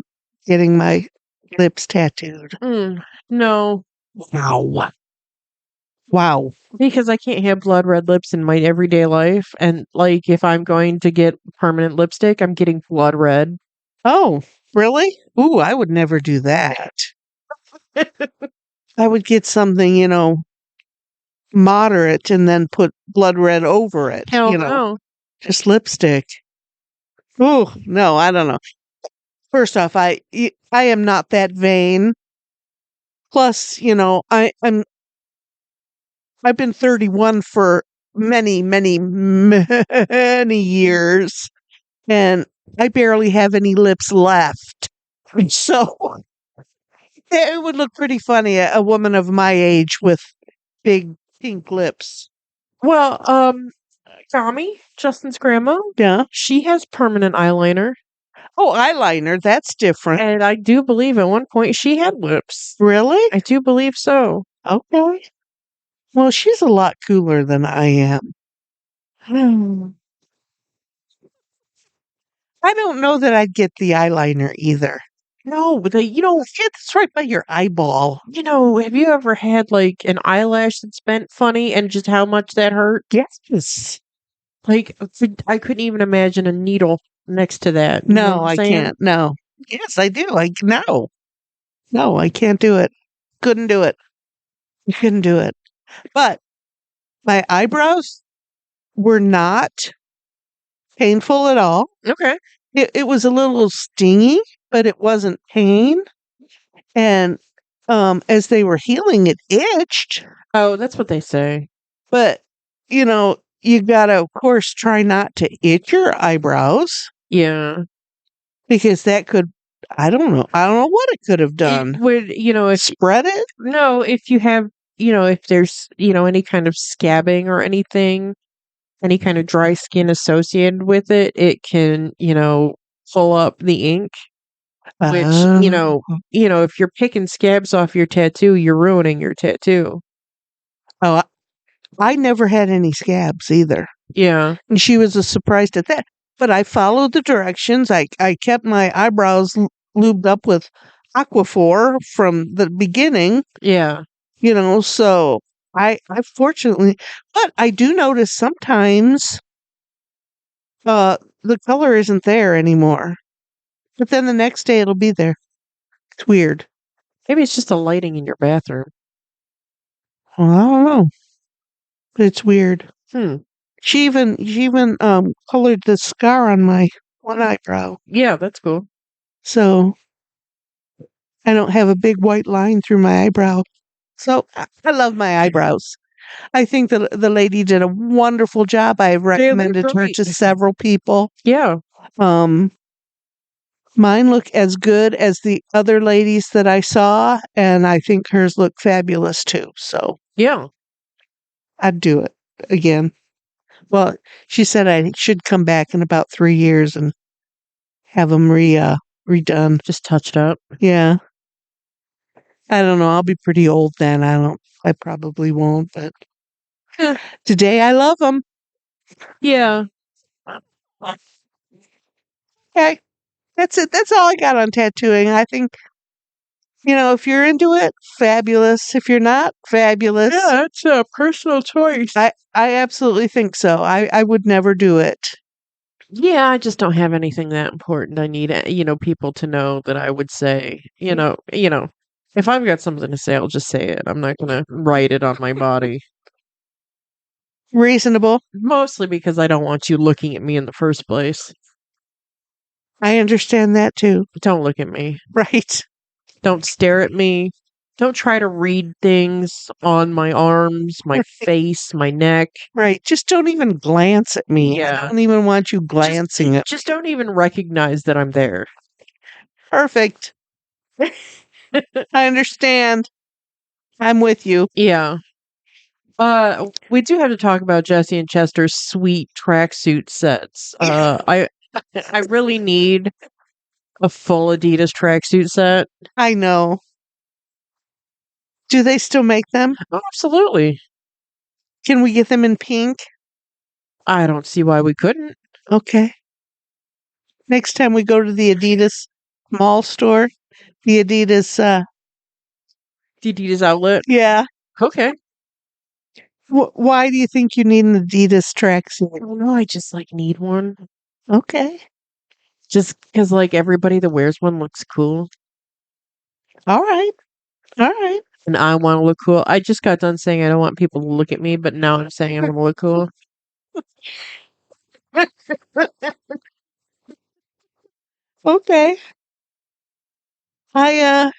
getting my lips tattooed. No, Wow. Wow. because I can't have blood red lips in my everyday life, and like if I'm going to get permanent lipstick, I'm getting blood red. Oh, really? Ooh, I would never do that. I would get something, moderate and then put blood red over it. Hell no. Just lipstick. Oh, no, I don't know. First off, I am not that vain. Plus, I've been 31 for many, many, many years, and I barely have any lips left. So it would look pretty funny, a woman of my age with big pink lips. Well, Tommy, Justin's grandma, Yeah. she has permanent eyeliner, Oh, eyeliner, that's different. and I do believe at one point she had lips. Really? I do believe so. Okay. Well, she's a lot cooler than I am. I don't know that I'd get the eyeliner either. No, but It's right by your eyeball. have you ever had like an eyelash that's bent funny and just how much that hurt? Yes. Like I couldn't even imagine a needle next to that. You know No, what I'm I saying? can't. No. Yes, I do. No. No, I can't do it. Couldn't do it. I couldn't do it. But my eyebrows were not painful at all. Okay. It was a little stingy, but it wasn't pain. And as they were healing, it itched. Oh, that's what they say. But, you gotta, of course, try not to itch your eyebrows Yeah. because that could, I don't know. I don't know what it could have done. It would, if Spread it? no, if you have, if there's, any kind of scabbing or anything, any kind of dry skin associated with it, it can, pull up the ink, which, Oh. if you're picking scabs off your tattoo, you're ruining your tattoo. Oh, I never had any scabs either. Yeah. And she was surprised at that. But I followed the directions. I kept my eyebrows lubed up with Aquaphor from the beginning, Yeah. so I fortunately, but I do notice sometimes the color isn't there anymore. But then the next day it'll be there. It's weird. Maybe it's just the lighting in your bathroom. Well, I don't know. But it's weird. Hmm. She even colored the scar on my one eyebrow. Yeah, that's cool. So I don't have a big white line through my eyebrow. So I love my eyebrows. I think the lady did a wonderful job. I've recommended her great. to several people. Yeah. Mine look as good as the other ladies that I saw, and I think hers look fabulous too. So Yeah. I'd do it again. Well, she said I should come back in about 3 years and have them redone. Just touch it up. Yeah. I don't know. I'll be pretty old then. I probably won't, but today I love them. Yeah. Okay. That's it. That's all I got on tattooing. I think, if you're into it, fabulous. If you're not, fabulous. Yeah, it's a personal choice. I absolutely think so. I would never do it. Yeah, I just don't have anything that important. I need, people to know that I would say, If I've got something to say, I'll just say it. I'm not gonna write it on my body. Reasonable. Mostly because I don't want you looking at me in the first place. I understand that too. Don't look at me. Right. Don't stare at me. Don't try to read things on my arms, my face, my neck. Right. Just don't even glance at me. Yeah. I don't even want you glancing at Just don't even recognize that I'm there. Perfect. I understand. I'm with you. Yeah. We do have to talk about Jesse and Chester's sweet tracksuit sets. I really need a full Adidas tracksuit set. I know. Do they still make them? Oh, absolutely. Can we get them in pink? I don't see why we couldn't. Okay. Next time we go to the Adidas mall store, the Adidas, Adidas outlet. yeah. Okay. Why do you think you need an Adidas tracksuit? I don't know. I just need one. Okay. Just because everybody that wears one looks cool, All right. All right. and I want to look cool. I just got done saying I don't want people to look at me, but now I'm saying I'm gonna look cool. Okay. I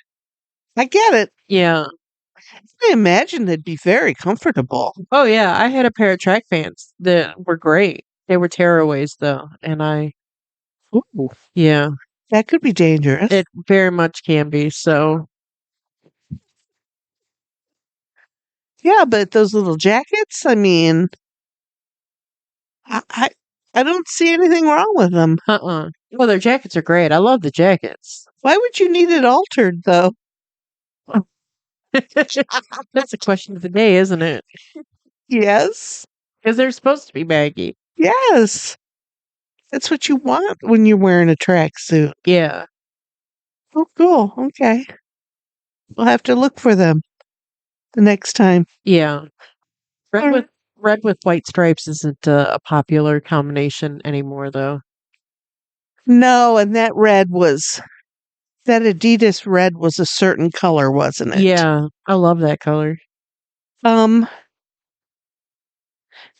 get it. Yeah. I imagine they'd be very comfortable. Oh yeah. I had a pair of track pants that were great. They were tearaways though, and Ooh, yeah, that could be dangerous. it very much can be. So Yeah, but those little jackets, I mean, I, I, I don't see anything wrong with them. Well, their jackets are great. I love the jackets. Why would you need it altered, though? That's a question of the day, isn't it? Yes. Because they're supposed to be baggy. Yes. That's what you want when you're wearing a tracksuit. Yeah. Oh, cool. Okay. We'll have to look for them the next time. Yeah. Red Alright. with red with white stripes isn't a popular combination anymore, though. No, and that Adidas red was a certain color, wasn't it? Yeah, I love that color.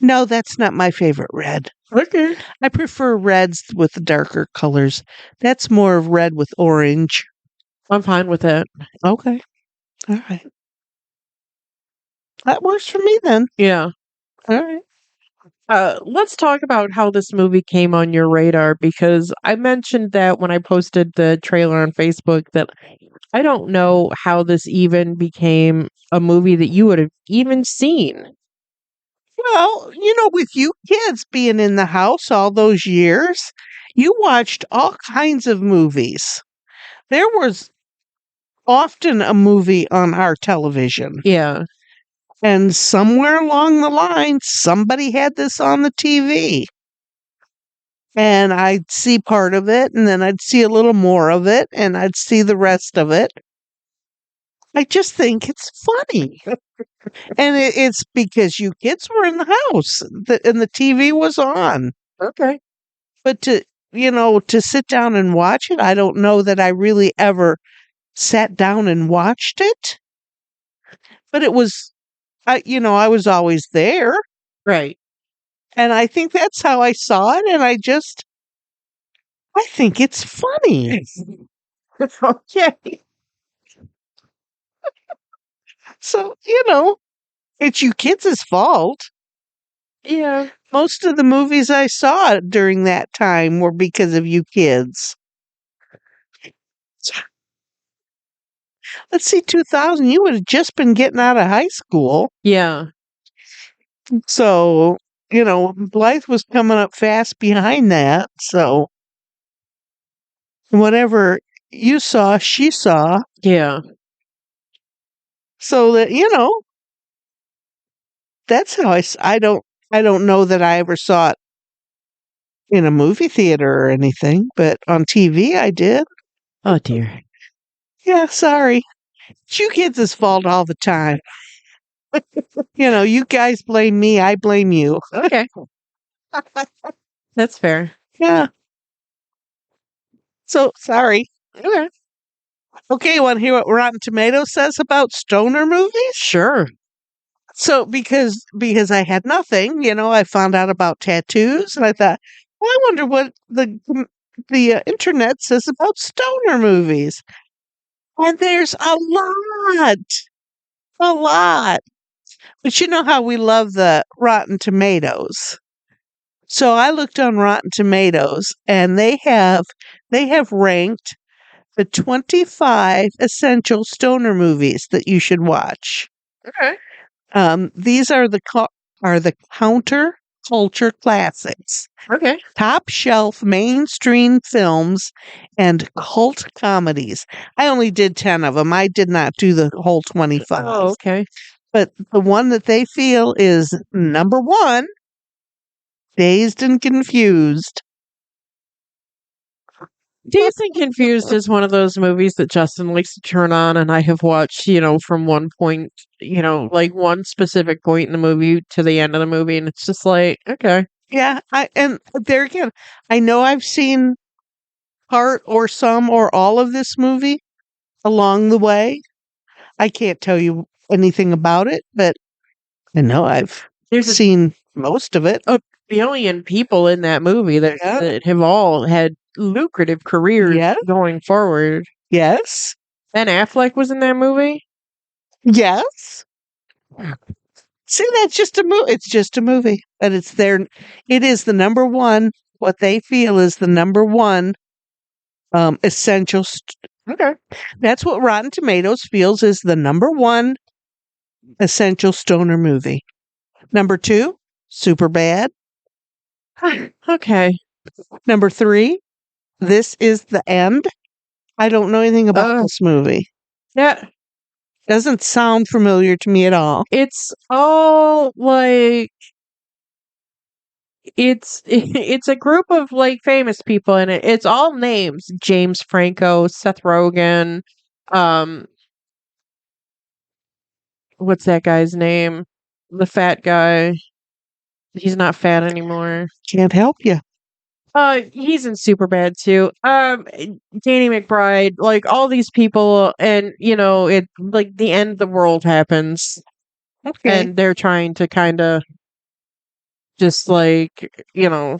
No, that's not my favorite red. Okay. I prefer reds with darker colors. That's more of red with orange. I'm fine with that. Okay. All right. That works for me then. Yeah. All right. Let's talk about how this movie came on your radar because I mentioned that when I posted the trailer on Facebook that I don't know how this even became a movie that you would have even seen. Well, with you kids being in the house all those years, you watched all kinds of movies. There was often a movie on our television. Yeah. And somewhere along the line, somebody had this on the TV. And I'd see part of it, and then I'd see a little more of it, and I'd see the rest of it. I just think it's funny. And it's because you kids were in the house and the TV was on. Okay. But to sit down and watch it, I don't know that I really ever sat down and watched it. But it was, I was always there. Right. And I think that's how I saw it. And I think it's funny. Okay. So, it's you kids' fault. Yeah. Most of the movies I saw during that time were because of you kids. Let's see, 2000, you would have just been getting out of high school. Yeah. So, Blythe was coming up fast behind that. So, whatever you saw, she saw. Yeah. So that, that's how I don't know that I ever saw it in a movie theater or anything, but on TV I did. Oh dear. Yeah, sorry. It's you kids' fault all the time. You guys blame me, I blame you. Okay. That's fair. Yeah. So, sorry. Okay. Okay, you want to hear what Rotten Tomatoes says about stoner movies? Sure. So because I had nothing, I found out about tattoos, and I thought, well, I wonder what the internet says about stoner movies. And there's a lot. But you know how we love the Rotten Tomatoes. So I looked on Rotten Tomatoes, and they have ranked the 25 essential stoner movies that you should watch. Okay. These are the counter culture classics, Okay. top shelf mainstream films, and cult comedies. I only did 10 of them. I did not do the whole 25. Oh, okay. But the one that they feel is number one, Dazed and Confused. Dazed and Confused is one of those movies that Justin likes to turn on, and I have watched, from one point, like one specific point in the movie to the end of the movie, and it's just like, okay. Yeah, and there again, I know I've seen part or some or all of this movie along the way. I can't tell you anything about it, but I know I've There's a seen most of it. billion people in that movie that, Yeah. that have all had lucrative careers Yeah. going forward. Yes. Ben Affleck was in that movie. Yes. See, that's just a movie. It's just a movie, but it is the number one. What they feel is the number one essential. Okay. That's what Rotten Tomatoes feels is the number one essential stoner movie. Number two, Superbad. Okay. Number three, This Is the End. I don't know anything about this movie. Yeah. Doesn't sound familiar to me at all. It's all like it's a group of like famous people and it's all names. James Franco, Seth Rogen, what's that guy's name? The fat guy. He's not fat anymore. Can't help you. He's in Superbad too. Danny McBride, like all these people, and it like the end of the world happens, Okay. and they're trying to kind of just like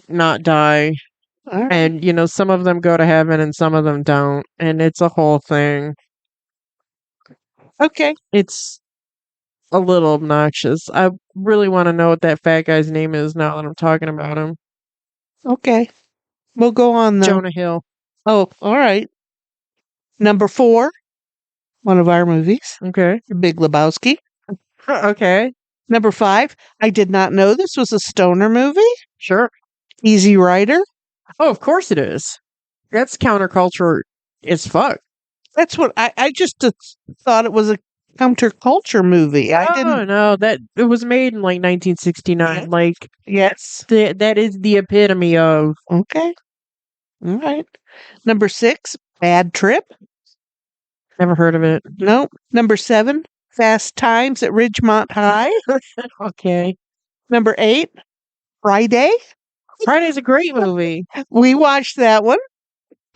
not die, All right. and some of them go to heaven and some of them don't, and it's a whole thing. Okay. It's a little obnoxious. I really want to know what that fat guy's name is now that I'm talking about him. Okay. We'll go on then. Jonah Hill. Oh, all right. Number 4, one of our movies, Okay. The Big Lebowski. Okay. Number 5, I did not know this was a stoner movie. Sure. Easy Rider. Oh, of course it is. That's counterculture as fuck. That's what I just thought it was a counterculture movie. I didn't. No, that it was made in like 1969. Yeah. Like Yes. that is the epitome of. Okay. All right. Number 6, Bad Trip. Never heard of it. Nope. Number 7, Fast Times at Ridgemont High. Okay. Number 8, Friday. Friday's a great movie. We watched that one.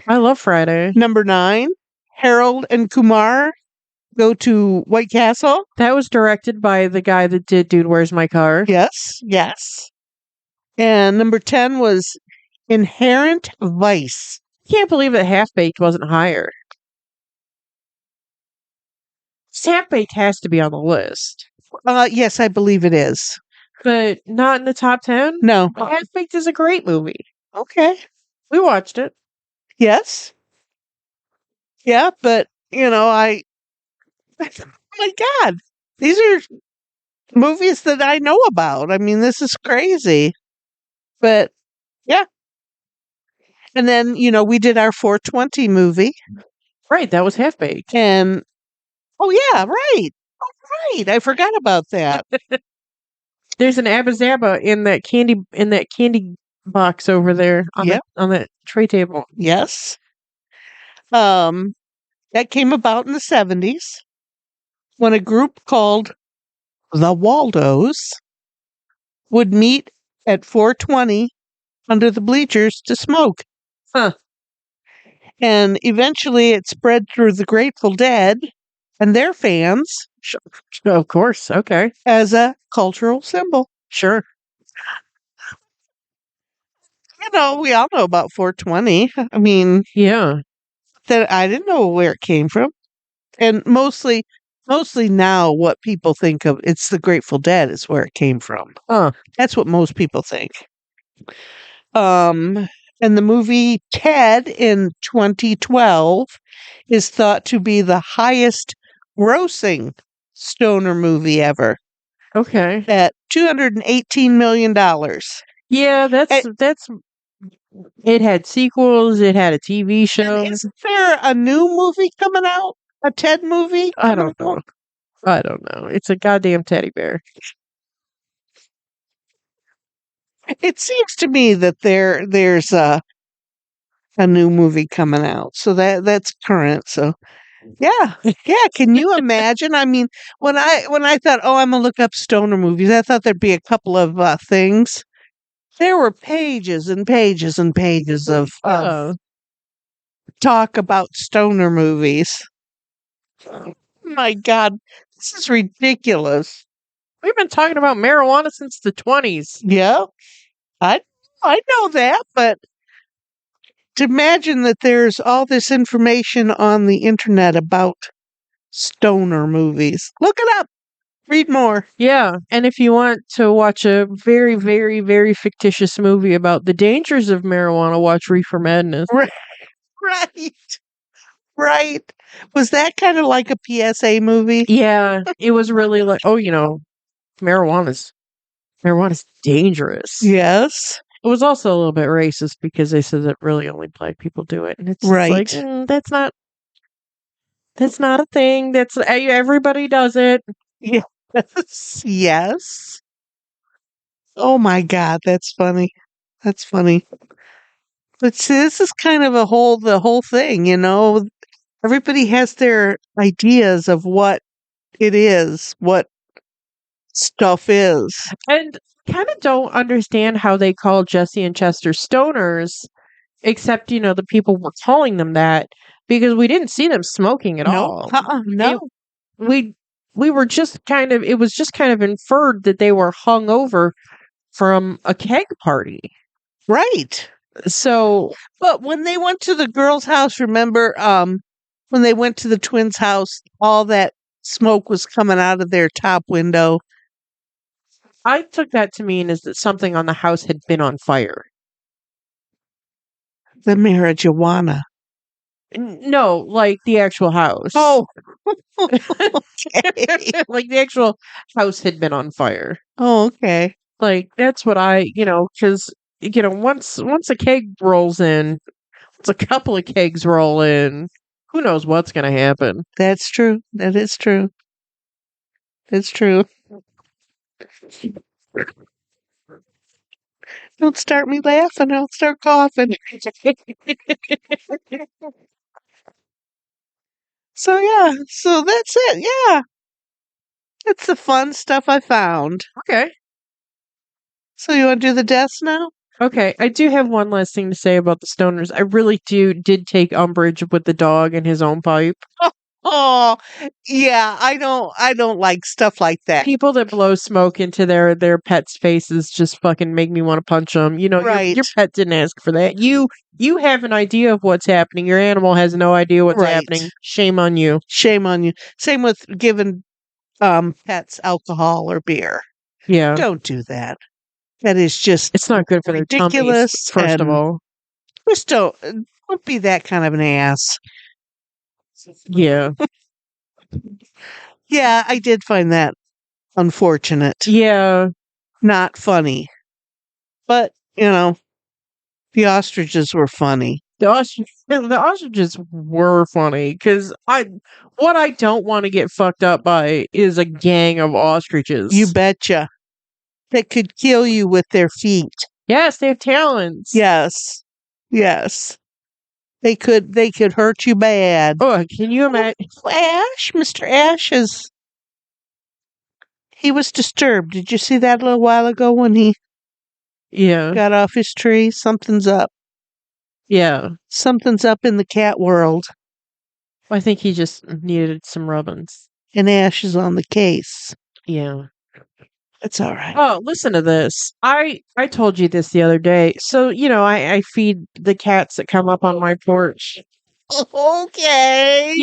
I love Friday. Number 9, Harold and Kumar Go to White Castle. That was directed by the guy that did Dude, Where's My Car? Yes, yes. And number 10 was Inherent Vice. Can't believe that Half Baked wasn't higher. Half Baked has to be on the list, Yes, I believe it is. but not in the top 10. No. Half Baked is a great movie. Okay. We watched it. Yes. Yeah, but oh my God, these are movies that I know about. I mean, this is crazy. But yeah. And then, we did our 420 movie. Right, that was Half Baked. And oh yeah, right. Oh, right. I forgot about that. There's an Abba Zaba in that candy box over there on Yep. on that tray table. Yes. That came about in the 70s when a group called the Waldos would meet at 420 under the bleachers to smoke. Huh. And eventually it spread through the Grateful Dead and their fans Of course. Okay. as a cultural symbol. Sure. We all know about 420. I mean, Yeah. that I didn't know where it came from. And mostly now what people think of, it's the Grateful Dead is where it came from. Huh. That's what most people think. And the movie Ted in 2012 is thought to be the highest grossing stoner movie ever Okay. at $218 million. Yeah, that's it had sequels, it had a TV And show. isn't there a new movie coming out? A Ted movie? I don't know. I don't know. It's a goddamn teddy bear. It seems to me that there's a new movie coming out. So that's current. So yeah. Yeah. Can you imagine? I mean, when I thought, oh, I'm gonna look up stoner movies, I thought there'd be a couple of things. There were pages and pages and pages of Oh. talk about stoner movies. My God, this is ridiculous. We've been talking about marijuana since the 20s. Yeah, I know that, but to imagine that there's all this information on the internet about stoner movies. Look it up. Read more. Yeah, and if you want to watch a very, very, very fictitious movie about the dangers of marijuana, watch Reefer Madness. Right. Right. Was that kind of like a PSA movie? Yeah, it was really like, oh, marijuana's dangerous. Yes. It was also a little bit racist because they said that really only black people do it, and it's just like, Right. that's not a thing. That's everybody does it. Yes. Yes. Oh my God, that's funny. That's funny. But see, this is kind of the whole thing, Everybody has their ideas of what it is, what stuff is. And kind of don't understand how they call Jesse and Chester stoners, except, the people were calling them that because we didn't see them smoking at all. No. We were just it was just kind of inferred that they were hung over from a keg party. Right. So, but when they went to the girl's house, remember, when they went to the twins' house, all that smoke was coming out of their top window. I took that to mean is that something on the house had been on fire. The marijuana. No, like the actual house. Oh, okay. Like the actual house had been on fire. Oh, okay. Like that's what because once a keg rolls in, once a couple of kegs roll in, who knows what's going to happen? That's true. That is true. It's true. Don't start me laughing. I'll start coughing. So yeah, so that's it. Yeah. It's the fun stuff I found. Okay. So you want to do the deaths now? Okay, I do have one last thing to say about the stoners. I really did take umbrage with the dog and his own pipe. Oh, yeah, I don't like stuff like that. People that blow smoke into their pets' faces just fucking make me want to punch them. Right. Your pet didn't ask for that. You have an idea of what's happening. Your animal has no idea what's Right. happening. Shame on you. Shame on you. Same with giving pets alcohol or beer. Yeah. Don't do that. That is just It's not good for their tummies, ridiculous. first of all. Just don't be that kind of an ass. Yeah. Yeah, I did find that unfortunate. Yeah. Not funny. But, the ostriches were funny. The ostriches were funny because what I don't want to get fucked up by is a gang of ostriches. You betcha. That could kill you with their feet. Yes, they have talons. Yes. Yes. They could hurt you bad. Oh, can you imagine? Mr. Ash he was disturbed. Did you see that a little while ago when he Yeah. got off his tree? Something's up. Yeah. Something's up in the cat world, I think he just needed some rubbins. and Ash is on the case. Yeah. It's all right. Oh, listen to this. I told you this the other day. So, I feed the cats that come up on my porch. Okay.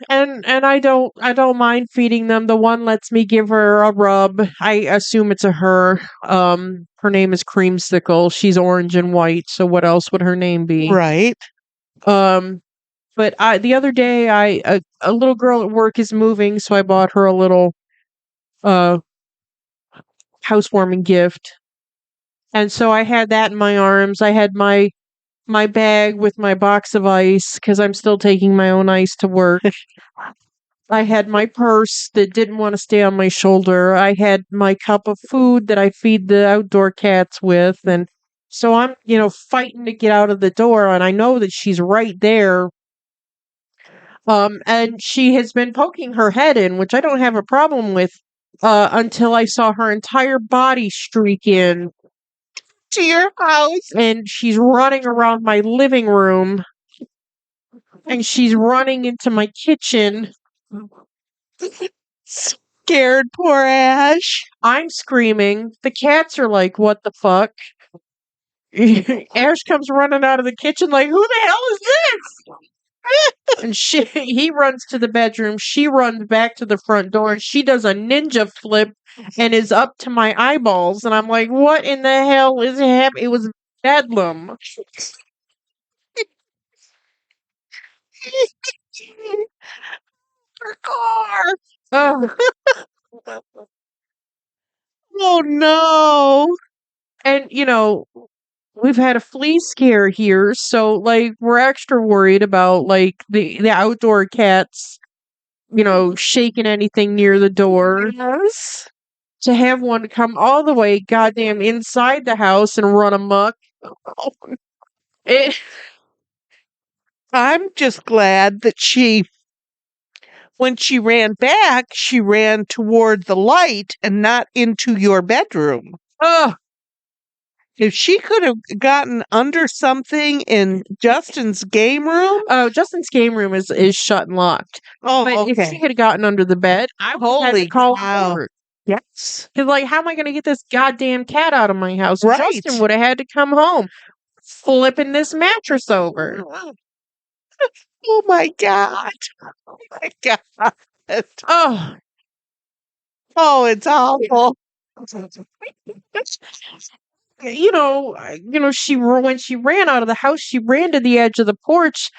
And I don't mind feeding them. The one lets me give her a rub. I assume it's a her. Her name is Creamsicle. She's orange and white, so what else would her name be? Right. Um but the other day a little girl at work is moving, so I bought her a little uh housewarming gift. And so I had that in my arms. I had my bag with my box of ice because I'm still taking my own ice to work. I had my purse that didn't want to stay on my shoulder. I had my cup of food that I feed the outdoor cats with. And so I'm, fighting to get out of the door. And I know that she's right there. And she has been poking her head in, which I don't have a problem with, until I saw her entire body streak in To your house. and she's running around my living room and she's running into my kitchen. Scared poor Ash. I'm screaming. The cats are like, what the fuck? Ash comes running out of the kitchen like, who the hell is this? And he runs to the bedroom. She runs back to the front door. She does a ninja flip and is up to my eyeballs. And I'm like, what in the hell is happening? It was bedlam. Her car. Oh. Oh no. And, we've had a flea scare here, so like we're extra worried about like the outdoor cats, shaking anything near the door. Yes. To have one come all the way goddamn inside the house and run amok. It, I'm just glad that when she ran back, she ran toward the light and not into your bedroom. oh, If she could have gotten under something in Justin's game room. oh, Justin's game room is shut and locked. Oh, But if she okay. had gotten under the bed, I would have had to Holy call cow. her. Yes. Because, like, how am I going to get this goddamn cat out of my house? Right. Justin would have had to come home flipping this mattress over. Oh my God. Oh my God. Oh, Oh, it's awful. when she ran out of the house, she ran to the edge of the porch,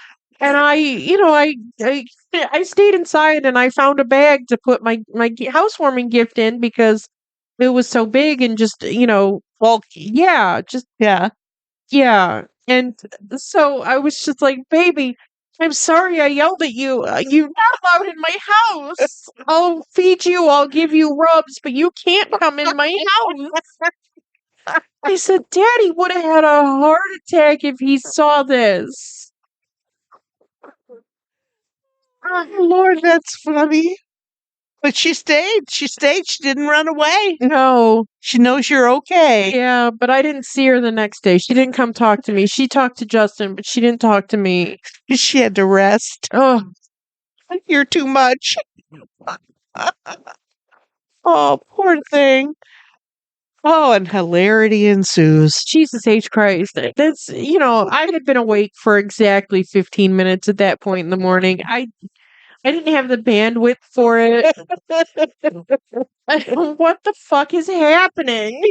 and I stayed inside and I found a bag to put my housewarming gift in because it was so big and just Bulky. yeah, just Yeah. yeah. And so I was just like, baby, I'm sorry I yelled at you. You're not allowed in my house. I'll feed you, I'll give you rubs, but you can't come in my house. I said, Daddy would have had a heart attack if he saw this. Oh, Lord, that's funny. But she stayed. She stayed. She didn't run away. No. She knows you're okay. Yeah, but I didn't see her the next day. She didn't come talk to me. She talked to Justin, but she didn't talk to me. She had to rest. Oh, You're too much. Oh, poor thing. Oh, and hilarity ensues. Jesus H. Christ. That's, I had been awake for exactly 15 minutes at that point in the morning. I didn't have the bandwidth for it. What the fuck is happening?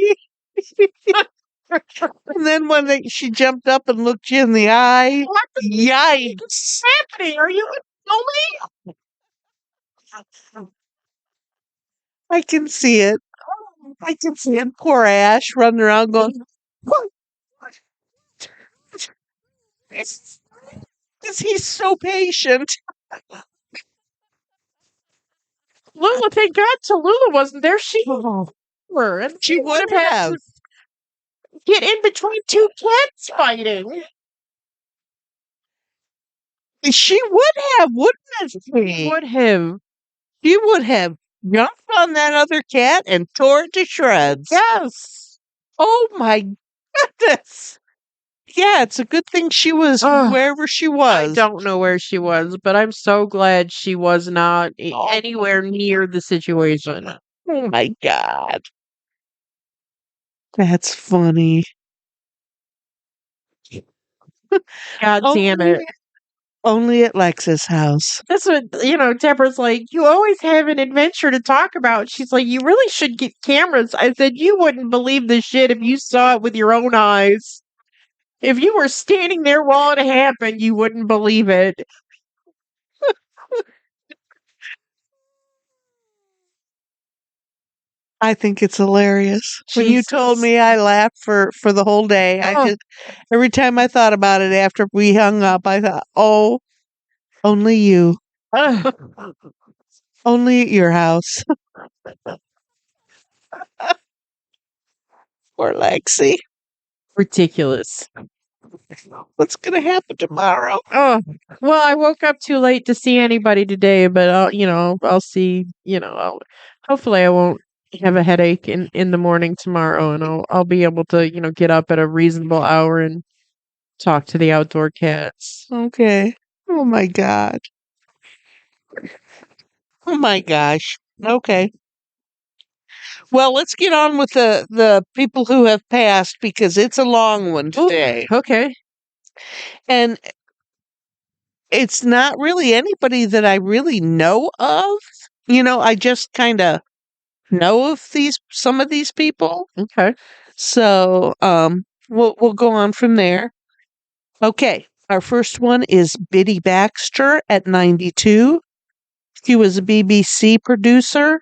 And then when she jumped up and looked you in the eye, What the yikes. fuck is happening? Are you going I can see it. I can see it. Poor Ash running around going, "What? Because he's so patient." Lulu, thank God Tallulah wasn't there. She were. And She would have. to get in between two cats fighting. She would have, wouldn't she? Would have. She would have jumped on that other cat and tore it to shreds. Yes. Oh my goodness. Yeah, it's a good thing she was Ugh, wherever she I was. don't know where she was, but I'm so glad she was not anywhere near the situation. Oh my God. That's funny. God damn it. Only at Lex's house. That's what, Deborah's like, you always have an adventure to talk about. She's like, you really should get cameras. I said, you wouldn't believe this shit if you saw it with your own eyes. If you were standing there while it happened, you wouldn't believe it. I think it's hilarious. When you told Jesus. me, I laughed for the whole day. Oh. Every time I thought about it after we hung up, I thought, oh, only you. Ugh. Only at your house. Poor Lexi. Ridiculous. What's going to happen tomorrow? Oh, well, I woke up too late to see anybody today, but I'll see, hopefully I won't have a headache in the morning tomorrow, and I'll be able to, get up at a reasonable hour and talk to the outdoor cats. Okay. Oh my God. Oh my gosh. Okay. Well, let's get on with the people who have passed because it's a long one Ooh, today. okay. And it's not really anybody that I really know of. I just kind of know of some of these people. Okay. So, we'll go on from there. Okay. Our first one is Biddy Baxter at 92. She was a BBC producer,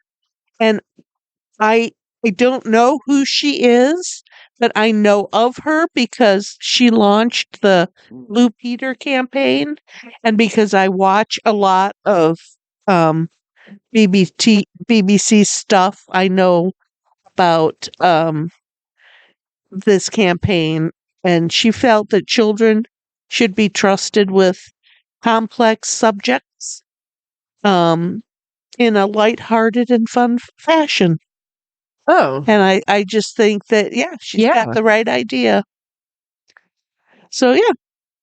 and I don't know who she is, but I know of her because she launched the Blue Peter campaign, and because I watch a lot of BBC stuff, I know about this campaign, and she felt that children should be trusted with complex subjects in a lighthearted and fun fashion. Oh. And I just think that, yeah, she's got the right idea. So, yeah,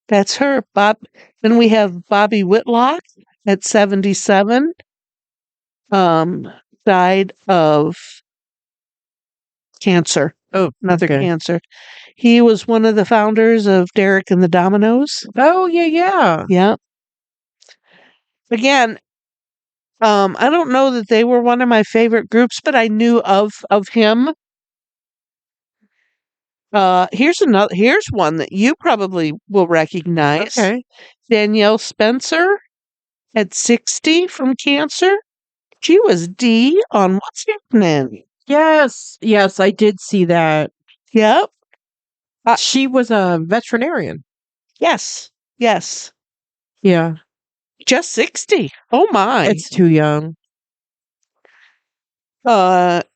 that's her. Then we have Bobby Whitlock at 77, died of cancer. Oh, Another okay. cancer. He was one of the founders of Derek and the Dominoes. Oh, yeah. Yeah. Again, I don't know that they were one of my favorite groups, but I knew of him. Here's one that you probably will recognize. Okay. Danielle Spencer at 60 from cancer. She was D on What's Happening. Yes, I did see that. Yep. She was a veterinarian. Yes. Yeah. Just 60. Oh my. It's too young.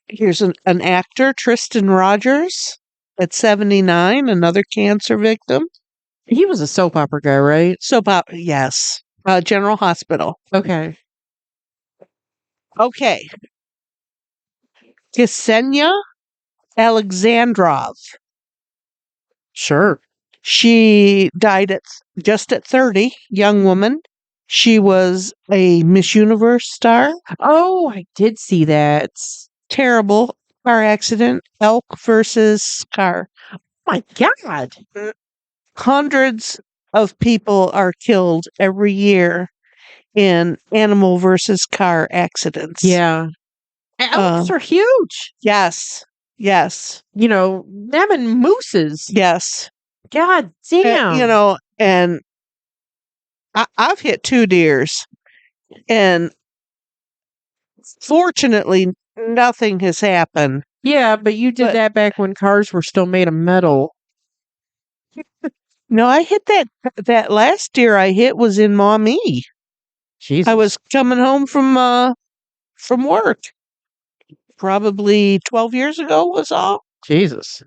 Here's an actor, Tristan Rogers at 79, another cancer victim. He was a soap opera guy, right? Yes. General Hospital. Okay. Okay. Ksenia Alexandrov. Sure. She died just at 30, young woman. She was a Miss Universe star. Oh, I did see that. Terrible car accident. Elk versus car. My God. Hundreds of people are killed every year in animal versus car accidents. Yeah. Elks are huge. Yes. Them and mooses. Yes. God damn. And I've hit 2 deers, and fortunately, nothing has happened. Yeah, but you did that back when cars were still made of metal. No, I hit that last deer I hit was in Maumee. Jesus. I was coming home from work. Probably 12 years ago was all. Jesus.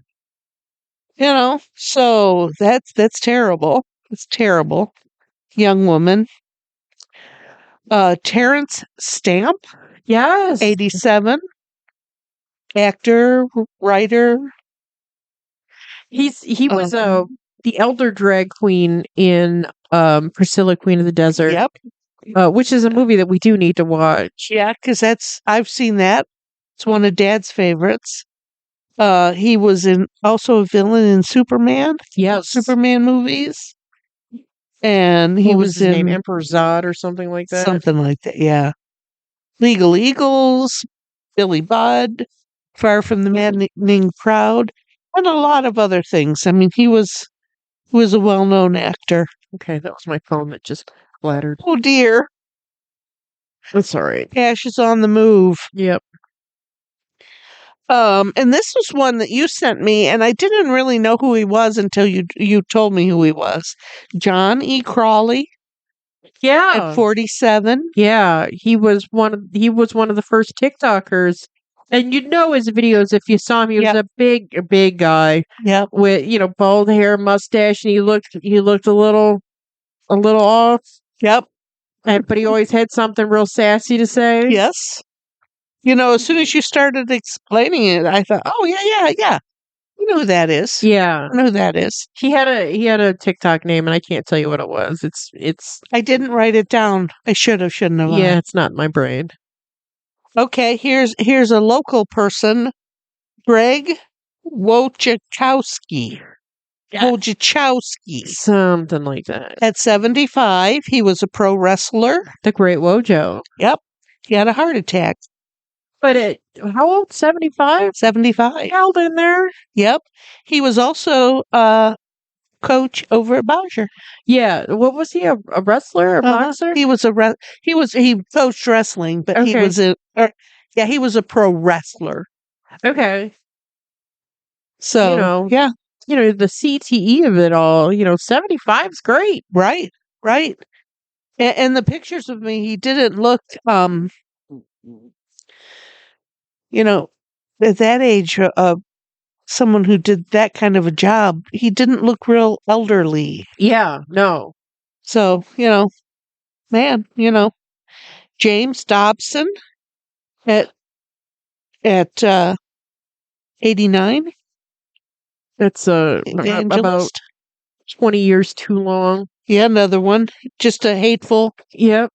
So that's terrible. It's terrible. Young woman. Terrence Stamp. Yes. 87. Actor, writer. He was a the elder drag queen in Priscilla, Queen of the Desert. Yep. Which is a movie that we do need to watch. Yeah, because I've seen that. It's one of Dad's favorites. He was also a villain in Superman. Yes. Superman movies. And he What was his in name? Emperor Zod or something like that. something like that. Yeah. Legal Eagles, Billy Budd, Far from the Maddening Crowd, and a lot of other things. I mean, he was a well-known actor. Okay, that was my phone that just flattered. Oh dear. That's all right. Cash is on the move. Yep. And this was one that you sent me, and I didn't really know who he was until you told me who he was. John E. Crawley Yeah. at 47. Yeah, he was one of the first TikTokers. And you'd know his videos if you saw him. He was Yep. a big guy Yep. with, bald hair, mustache, and he looked a little off. Yep. But he always had something real sassy to say. Yes. As soon as you started explaining it, I thought, oh yeah. You know who that is. Yeah. I know who that is. He had a TikTok name and I can't tell you what it was. It's I didn't write it down. I shouldn't have. yeah, it's not in my brain. Okay, here's a local person, Greg Wojciechowski. Wojciechowski. Something like that. At 75, he was a pro wrestler. The Great Wojo. Yep. He had a heart attack. But how old? 75? 75. Held in there? Yep. He was also a coach over at Bowser. Yeah. What was he? A wrestler? A boxer? He was he coached wrestling, but he Okay. was he was a pro wrestler. Okay. So, yeah. The CTE of it all, 75 is great. Right. And the pictures of me, he didn't look, at that age of someone who did that kind of a job, he didn't look real elderly. Yeah, no. So, man, James Dobson at 89. That's about Evangelist. 20 years too long. Yeah, another one. Just a hateful Yep.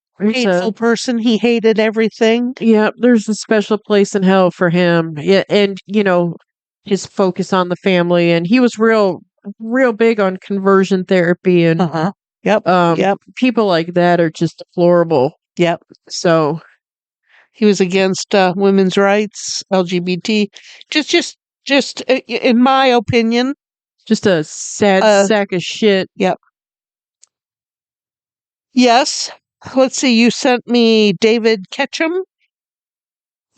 person. He hated everything. Yep. There's a special place in hell for him. Yeah, and his focus on the family, and he was real big on conversion therapy, and Yep. people like that are just deplorable. Yep. So he was against women's rights, LGBT. Just in my opinion, just a sad sack of shit. Yep. Yes. Let's see. You sent me David Ketchum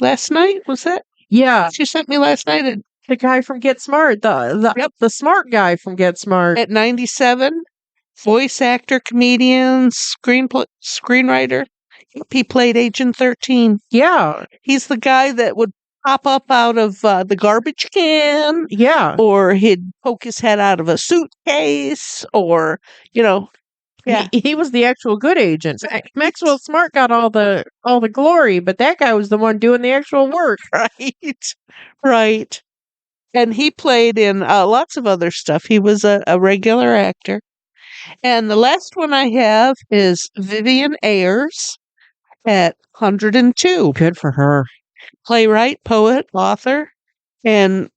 last night. Was that? Yeah. You sent me last night. The guy from Get Smart. The smart guy from Get Smart. At 97. Voice actor, comedian, screenwriter. He played Agent 13. Yeah. He's the guy that would pop up out of the garbage can. Yeah. Or he'd poke his head out of a suitcase. Or, yeah. He was the actual good agent. Maxwell Smart got all the glory, but that guy was the one doing the actual work. Right. And he played in lots of other stuff. He was a regular actor. And the last one I have is Vivian Ayers at 102. Good for her. Playwright, poet, author. And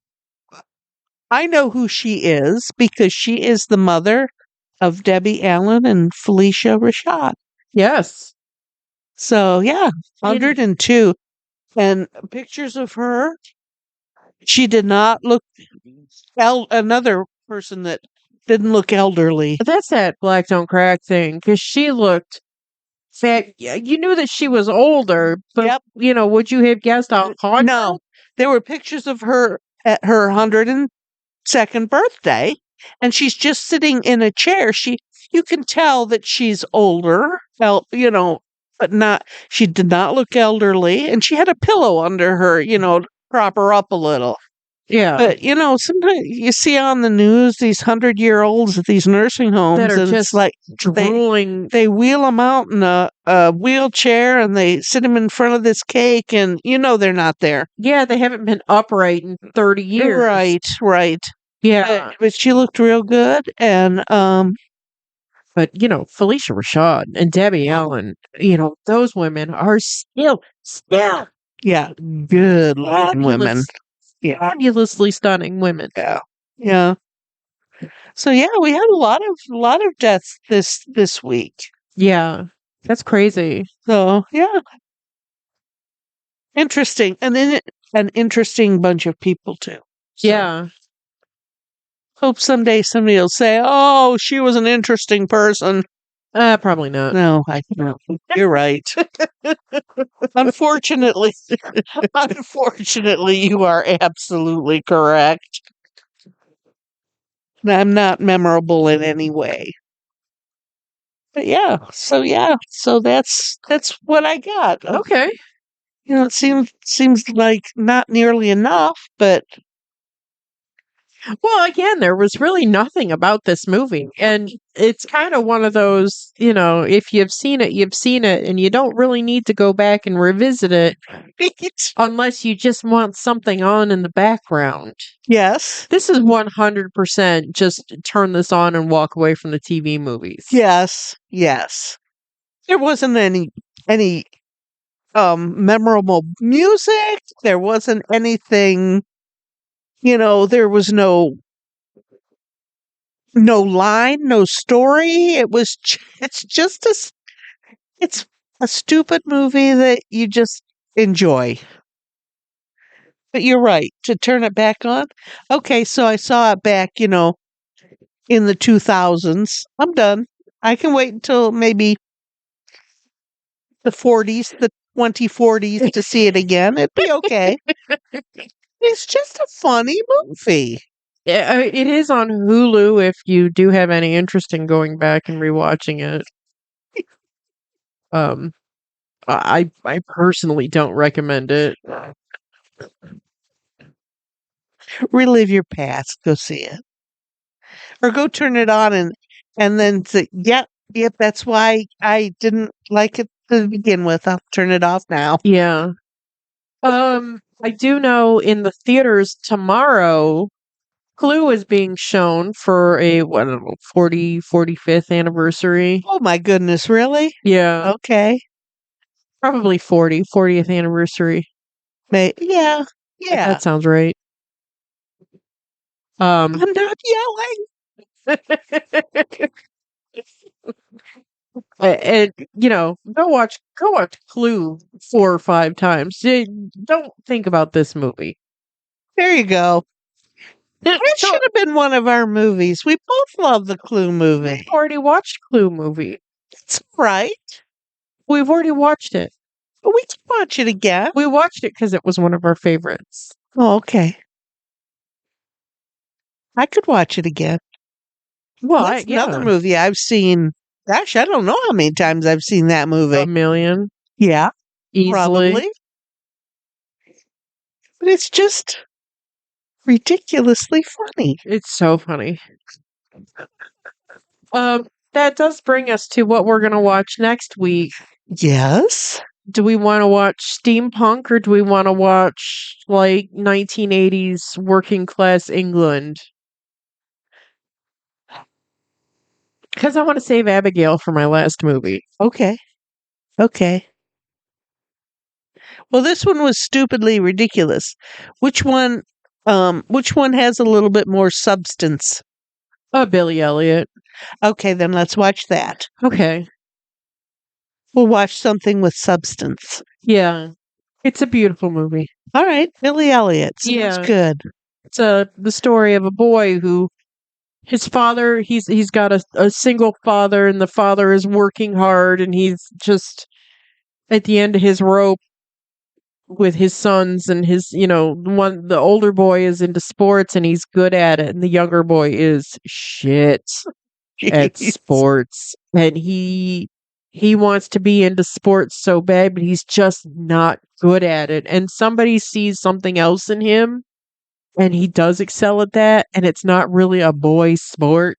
I know who she is because she is the mother of Debbie Allen and Felicia Rashad. Yes. So, yeah, 102. And pictures of her. She did not look another person that didn't look elderly. But that's that black don't crack thing, because she looked fat. You knew that she was older, but would you have guessed how hard? No. There were pictures of her at her 102nd birthday, and she's just sitting in a chair. You can tell that she's older, but she did not look elderly, and she had a pillow under her, to prop her up a little. Yeah. But, sometimes you see on the news these 100-year-olds at these nursing homes that are and just it's like drooling. They wheel them out in a wheelchair and they sit them in front of this cake and they're not there. Yeah, they haven't been upright in 30 years. Right. Yeah. but she looked real good, and But, Felicia Rashad and Debbie Allen, those women are still yeah, good looking women. fabulous, Yeah, fabulously stunning women. yeah. So yeah, we had a lot of deaths this week. Yeah. That's crazy. So yeah, interesting, and then an interesting bunch of people too. So, Yeah. hope someday somebody will say, "Oh, she was an interesting person." Probably not. No, no. You're right. Unfortunately, unfortunately, you are absolutely correct. I'm not memorable in any way. But so that's what I got. Okay. It seems like not nearly enough, but Well, again, there was really nothing about this movie. And it's kind of one of those, if you've seen it, you've seen it, and you don't really need to go back and revisit it unless you just want something on in the background. yes, This is 100% just turn this on and walk away from the TV movies. yes. There wasn't any memorable music. There wasn't anything. There was no line, no story. It's a stupid movie that you just enjoy. But you're right, to turn it back on. Okay, so I saw it back, in the 2000s. I'm done. I can wait until maybe the 40s, the 2040s to see it again. It'd be okay. It's just a funny movie. Yeah, it is on Hulu if you do have any interest in going back and rewatching it. Um, I personally don't recommend it. Relive your past. Go see it. Or go turn it on and then say, yep, that's why I didn't like it to begin with. I'll turn it off now. Yeah. I do know in the theaters tomorrow, Clue is being shown for a, I don't know, 45th anniversary. Oh my goodness, really? Yeah, Okay. probably 40th anniversary. Yeah. If Yeah. that sounds right. I'm not yelling. And go watch Clue 4 or 5 times. Don't think about this movie. There you go. It should have been one of our movies. We both love the Clue movie. We've already watched Clue movie. It's right. We've already watched it. But we can watch it again. We watched it because it was one of our favorites. Oh, okay. I could watch it again. Well, That's another movie I've seen. Gosh, I don't know how many times I've seen that movie. 1,000,000. Yeah, Easily. probably. But it's just ridiculously funny. It's so funny. That does bring us to what we're gonna watch next week. Yes. Do we want to watch steampunk or do we want to watch like 1980s working class England? Because I want to save Abigail for my last movie. Okay. Well, this one was stupidly ridiculous. Which one has a little bit more substance? Billy Elliot. Okay, then let's watch that. Okay. We'll watch something with substance. Yeah. It's a beautiful movie. All right, Billy Elliot. Sounds good. It's the story of a boy who his father, he's got a single father, and the father is working hard, and he's just at the end of his rope with his sons, and the older boy is into sports and he's good at it, and the younger boy is shit at Jeez. sports, and he wants to be into sports so bad, but he's just not good at it, and somebody sees something else in him and he does excel at that, and it's not really a boy sport.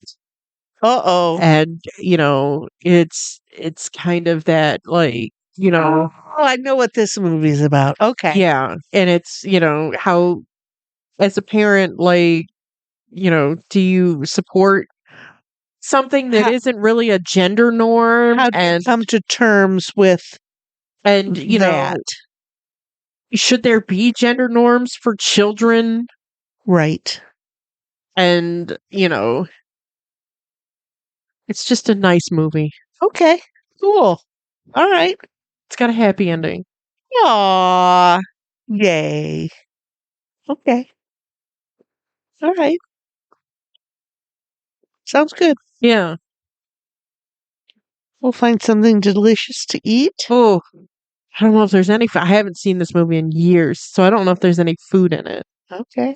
Uh-oh. And it's kind of that, like, Oh, I know what this movie's about. Okay. yeah, and it's how as a parent, like, do you support something that How- isn't really a gender norm? How do you come to terms with and that? should there be gender norms for children? Right. And it's just a nice movie. Okay. Cool. All right. It's got a happy ending. Aw. Yay. Okay. All right. Sounds good. Yeah. We'll find something delicious to eat. Oh, I don't know if there's any. I haven't seen this movie in years, so I don't know if there's any food in it. Okay.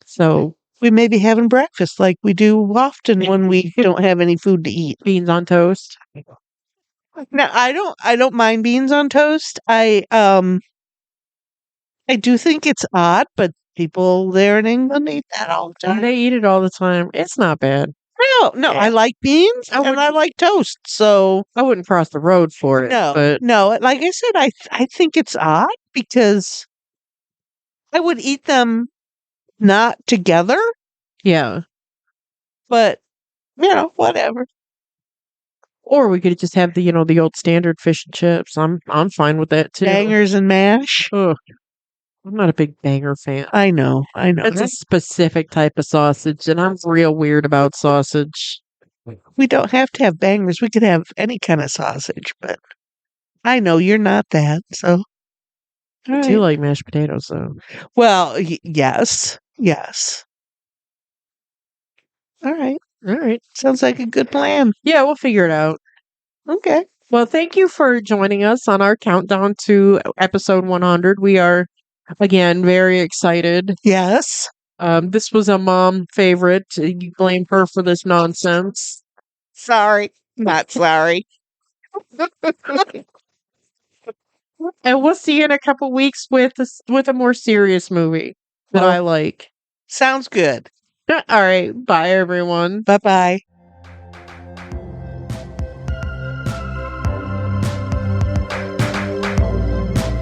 So We may be having breakfast like we do often when we don't have any food to eat. beans on toast. Now, I don't mind beans on toast. I do think it's odd, but people there in England eat that all the time. They eat it all the time. It's not bad. No, I like beans and I like toast. So I wouldn't cross the road for it. But no. Like I said, I think it's odd because I would eat them not together, yeah. but whatever. Or we could just have the old standard fish and chips. I'm fine with that too. Bangers and mash. Ugh. I'm not a big banger fan. I know. It's a specific type of sausage, and I'm real weird about sausage. We don't have to have bangers. We could have any kind of sausage, but I know you're not that. So, I do like mashed potatoes, though. Well, yes. All right. Sounds like a good plan. Yeah, we'll figure it out. Okay. Well, thank you for joining us on our countdown to episode 100. We are, again, very excited. Yes. This was a mom favorite. You blame her for this nonsense. Sorry. Not sorry. And we'll see you in a couple weeks with a more serious movie that I like. Sounds good. All right. Bye, everyone. Bye-bye.